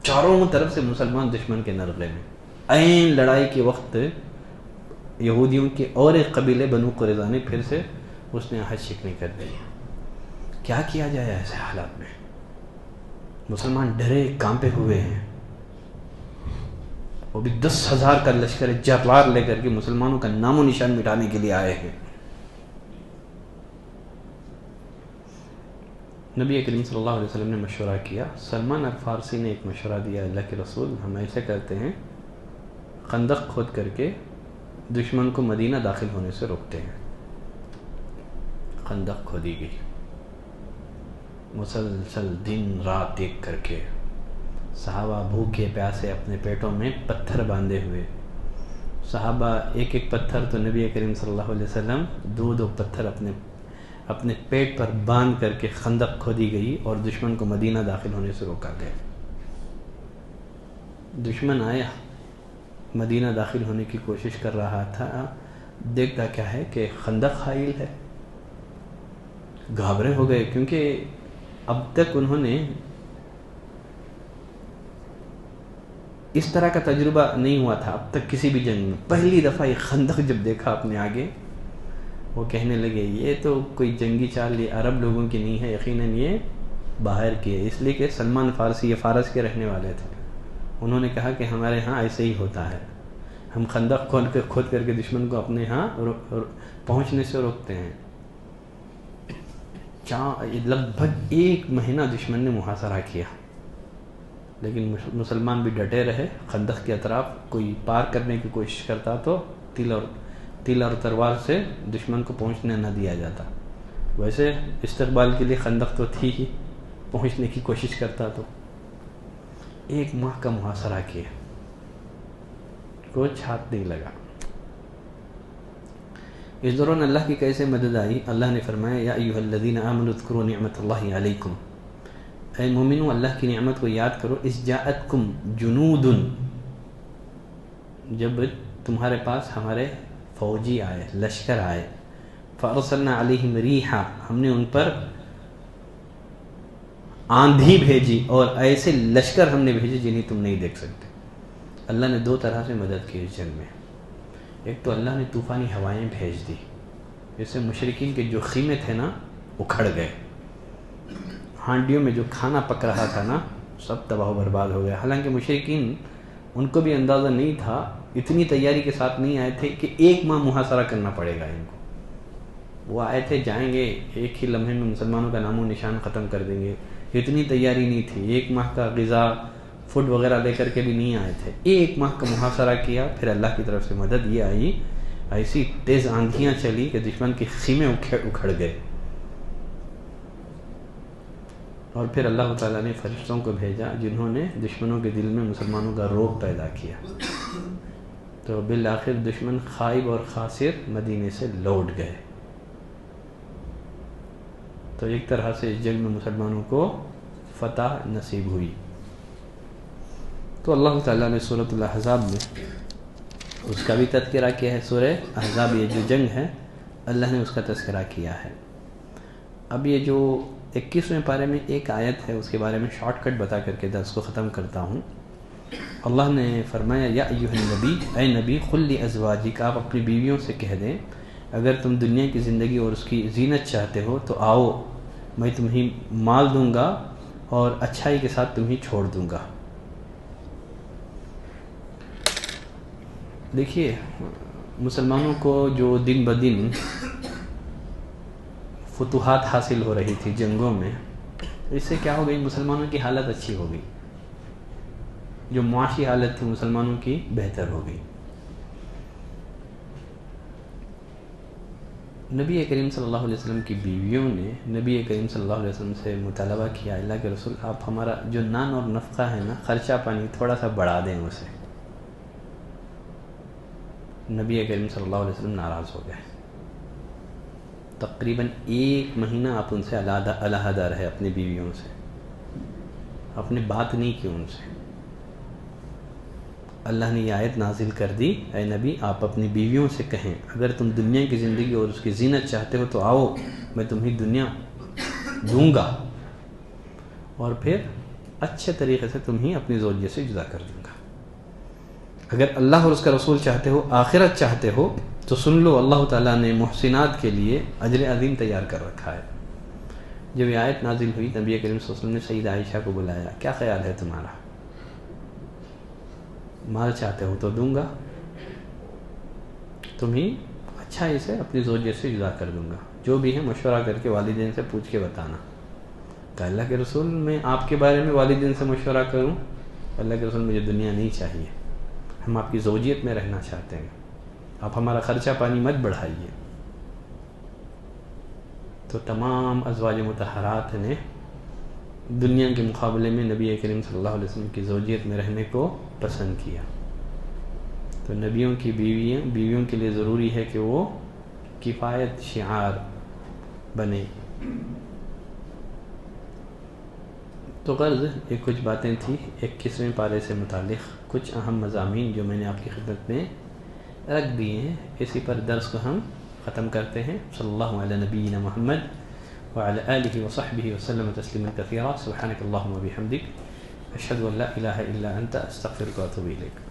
چاروں طرف سے مسلمان دشمن کے نرغے میں. عین لڑائی کے وقت یہودیوں کے اور ایک قبیلے بنو قریظہ نے پھر سے اس نے عہد شکنی کر دی. کیا کیا جائے ایسے حالات میں؟ مسلمان ڈرے کانپے ہوئے ہیں. وہ بھی 10,000 کا لشکر جرار لے کر کے مسلمانوں کا نام و نشان مٹانے کے لیے آئے ہیں. نبی کریم صلی اللہ علیہ وسلم نے مشورہ کیا. سلمان الفارسی نے ایک مشورہ دیا، اللہ کے رسول ہم ایسے کرتے ہیں، خندق کھود کر کے دشمن کو مدینہ داخل ہونے سے روکتے ہیں. خندق کھودی گئی، مسلسل دن رات ایک کر کے صحابہ بھوکے پیاسے اپنے پیٹوں میں پتھر باندھے ہوئے. صحابہ ایک ایک پتھر تو نبی کریم صلی اللہ علیہ وسلم دو پتھر اپنے پیٹ پر باندھ کر کے خندق کھودی گئی اور دشمن کو مدینہ داخل ہونے سے روکا گیا. دشمن آیا، مدینہ داخل ہونے کی کوشش کر رہا تھا. دیکھتا کیا ہے کہ خندق حائل ہے. گھبرے ہو گئے کیونکہ اب تک انہوں نے اس طرح کا تجربہ نہیں ہوا تھا. اب تک کسی بھی جنگ میں پہلی دفعہ یہ خندق جب دیکھا اپنے آگے، وہ کہنے لگے یہ تو کوئی جنگی چال یہ عرب لوگوں کی نہیں ہے، یقیناً یہ باہر کی ہے. اس لیے کہ سلمان فارسی یہ فارس کے رہنے والے تھے. انہوں نے کہا کہ ہمارے ہاں ایسے ہی ہوتا ہے، ہم خندق کھود کر کے دشمن کو اپنے ہاں پہنچنے سے روکتے ہیں. لگ بھگ 1 مہینہ دشمن نے محاصرہ کیا، لیکن مسلمان بھی ڈٹے رہے. خندق کے اطراف کوئی پار کرنے کی کوشش کرتا تو تیر اور تلوار سے دشمن کو پہنچنے نہ دیا جاتا. ویسے استقبال کے لیے خندق تو تھی ہی، پہنچنے کی کوشش کرتا تو 1 ماہ کا محاصرہ کیا، کچھ ہاتھ نہیں لگا۔ اس دوران اللہ کی کیسے مدد آئی؟ اللہ نے فرمایا یا ایھا الذین آمنوا اذکروا نعمت اللہ علیکم، اے مومنو اللہ کی نعمت کو یاد کرو، اذ جاءتکم جنود، جب تمہارے پاس ہمارے فوجی آئے، لشکر آئے، فارسلنا علیہم ریحا، ہم نے ان پر آندھی بھیجی، اور ایسے لشکر ہم نے بھیجے جنہیں تم نہیں دیکھ سکتے۔ اللہ نے 2 طرح سے مدد کی اس جنگ میں۔ ایک تو اللہ نے طوفانی ہوائیں بھیج دی، جس سے مشرکین کے جو خیمے تھے نا اکھڑ گئے، ہانڈیوں میں جو کھانا پک رہا تھا نا سب تباہ و برباد ہو گیا۔ حالانکہ مشرکین ان کو بھی اندازہ نہیں تھا، اتنی تیاری کے ساتھ نہیں آئے تھے کہ 1 ماہ محاصرہ کرنا پڑے گا ان کو۔ وہ آئے تھے جائیں گے، ایک ہی لمحے میں مسلمانوں کا نام و نشان ختم کر دیں گے، اتنی تیاری نہیں تھی، 1 ماہ کا غذا فوڈ وغیرہ لے کر کے بھی نہیں آئے تھے۔ 1 ماہ کا محاصرہ کیا، پھر اللہ کی طرف سے مدد یہ آئی، ایسی تیز آندھیاں چلی کہ دشمن کے خیمے اکھڑ گئے، اور پھر اللہ تعالیٰ نے فرشتوں کو بھیجا جنہوں نے دشمنوں کے دل میں مسلمانوں کا رعب پیدا کیا، تو بالآخر دشمن خائب اور خاسر مدینے سے لوٹ گئے۔ تو ایک طرح سے اس جنگ میں مسلمانوں کو فتح نصیب ہوئی۔ تو اللہ تعالیٰ نے سورۃ الاحزاب میں اس کا بھی تذکرہ کیا ہے۔ سورہ احزاب یہ جو جنگ ہے اللہ نے اس کا تذکرہ کیا ہے۔ اب یہ جو 21ویں پارے میں ایک آیت ہے اس کے بارے میں شارٹ کٹ بتا کر کے درس کو ختم کرتا ہوں۔ اللہ نے فرمایا یا ایھا النبی، اے نبی، قل لازواجک، آپ اپنی بیویوں سے کہہ دیں اگر تم دنیا کی زندگی اور اس کی زینت چاہتے ہو تو آؤ، میں تمہیں مال دوں گا اور اچھائی کے ساتھ تمہیں چھوڑ دوں گا۔ دیکھیے مسلمانوں کو جو دن بدن فتوحات حاصل ہو رہی تھی جنگوں میں، اس سے کیا ہو گئی، مسلمانوں کی حالت اچھی ہو گئی، جو معاشی حالت تھی مسلمانوں کی بہتر ہو گئی۔ نبی کریم صلی اللہ علیہ وسلم کی بیویوں نے نبی کریم صلی اللہ علیہ وسلم سے مطالبہ کیا، اللہ کے رسول آپ ہمارا جو نان اور نفقہ ہے نا، خرچہ پانی تھوڑا سا بڑھا دیں اسے۔ نبی کریم صلی اللہ علیہ وسلم ناراض ہو گئے، تقریباً 1 مہینہ آپ ان سے علیحدہ رہے، اپنی بیویوں سے، آپ نے بات نہیں کی ان سے۔ اللہ نے یہ آیت نازل کر دی، اے نبی آپ اپنی بیویوں سے کہیں اگر تم دنیا کی زندگی اور اس کی زینت چاہتے ہو تو آؤ، میں تمہیں دنیا دوں گا اور پھر اچھے طریقے سے تمہیں اپنی زوجیہ سے جدا کر دوں گا۔ اگر اللہ اور اس کا رسول چاہتے ہو، آخرت چاہتے ہو تو سن لو، اللہ تعالیٰ نے محسنات کے لیے اجر عظیم تیار کر رکھا ہے۔ جب یہ آیت نازل ہوئی نبی کریم صلی اللہ علیہ وسلم نے سیدہ عائشہ کو بلایا، کیا خیال ہے تمہارا، مال چاہتے ہو تو دوں گا، تمہیں اچھائی سے اپنی زوجیہ سے جدا کر دوں گا، جو بھی ہے مشورہ کر کے والدین سے پوچھ کے بتانا۔ کہ اللہ کے رسول میں آپ کے بارے میں والدین سے مشورہ کروں؟ اللہ کے رسول مجھے دنیا نہیں چاہیے، ہم آپ کی زوجیت میں رہنا چاہتے ہیں، آپ ہمارا خرچہ پانی مت بڑھائیے۔ تو تمام ازواج مطہرات نے دنیا کے مقابلے میں نبی کریم صلی اللہ علیہ وسلم کی زوجیت میں رہنے کو پسند کیا۔ تو نبیوں کی بیویوں کے لیے ضروری ہے کہ وہ کفایت شعار بنے۔ تو غرض یہ کچھ باتیں تھیں 21ویں پارے سے متعلق، کچھ اہم مضامین جو میں نے آپ کی خدمت میں رکھ دیے ہیں، اسی پر درس کو ہم ختم کرتے ہیں۔ صلی اللہ علی نبینا محمد وعلى آله وصحبه وسلم تسليما كثيرا، سبحانك اللهم وبحمدك، أشهد أن لا إله إلا أنت، أستغفرك وأتوب إليك۔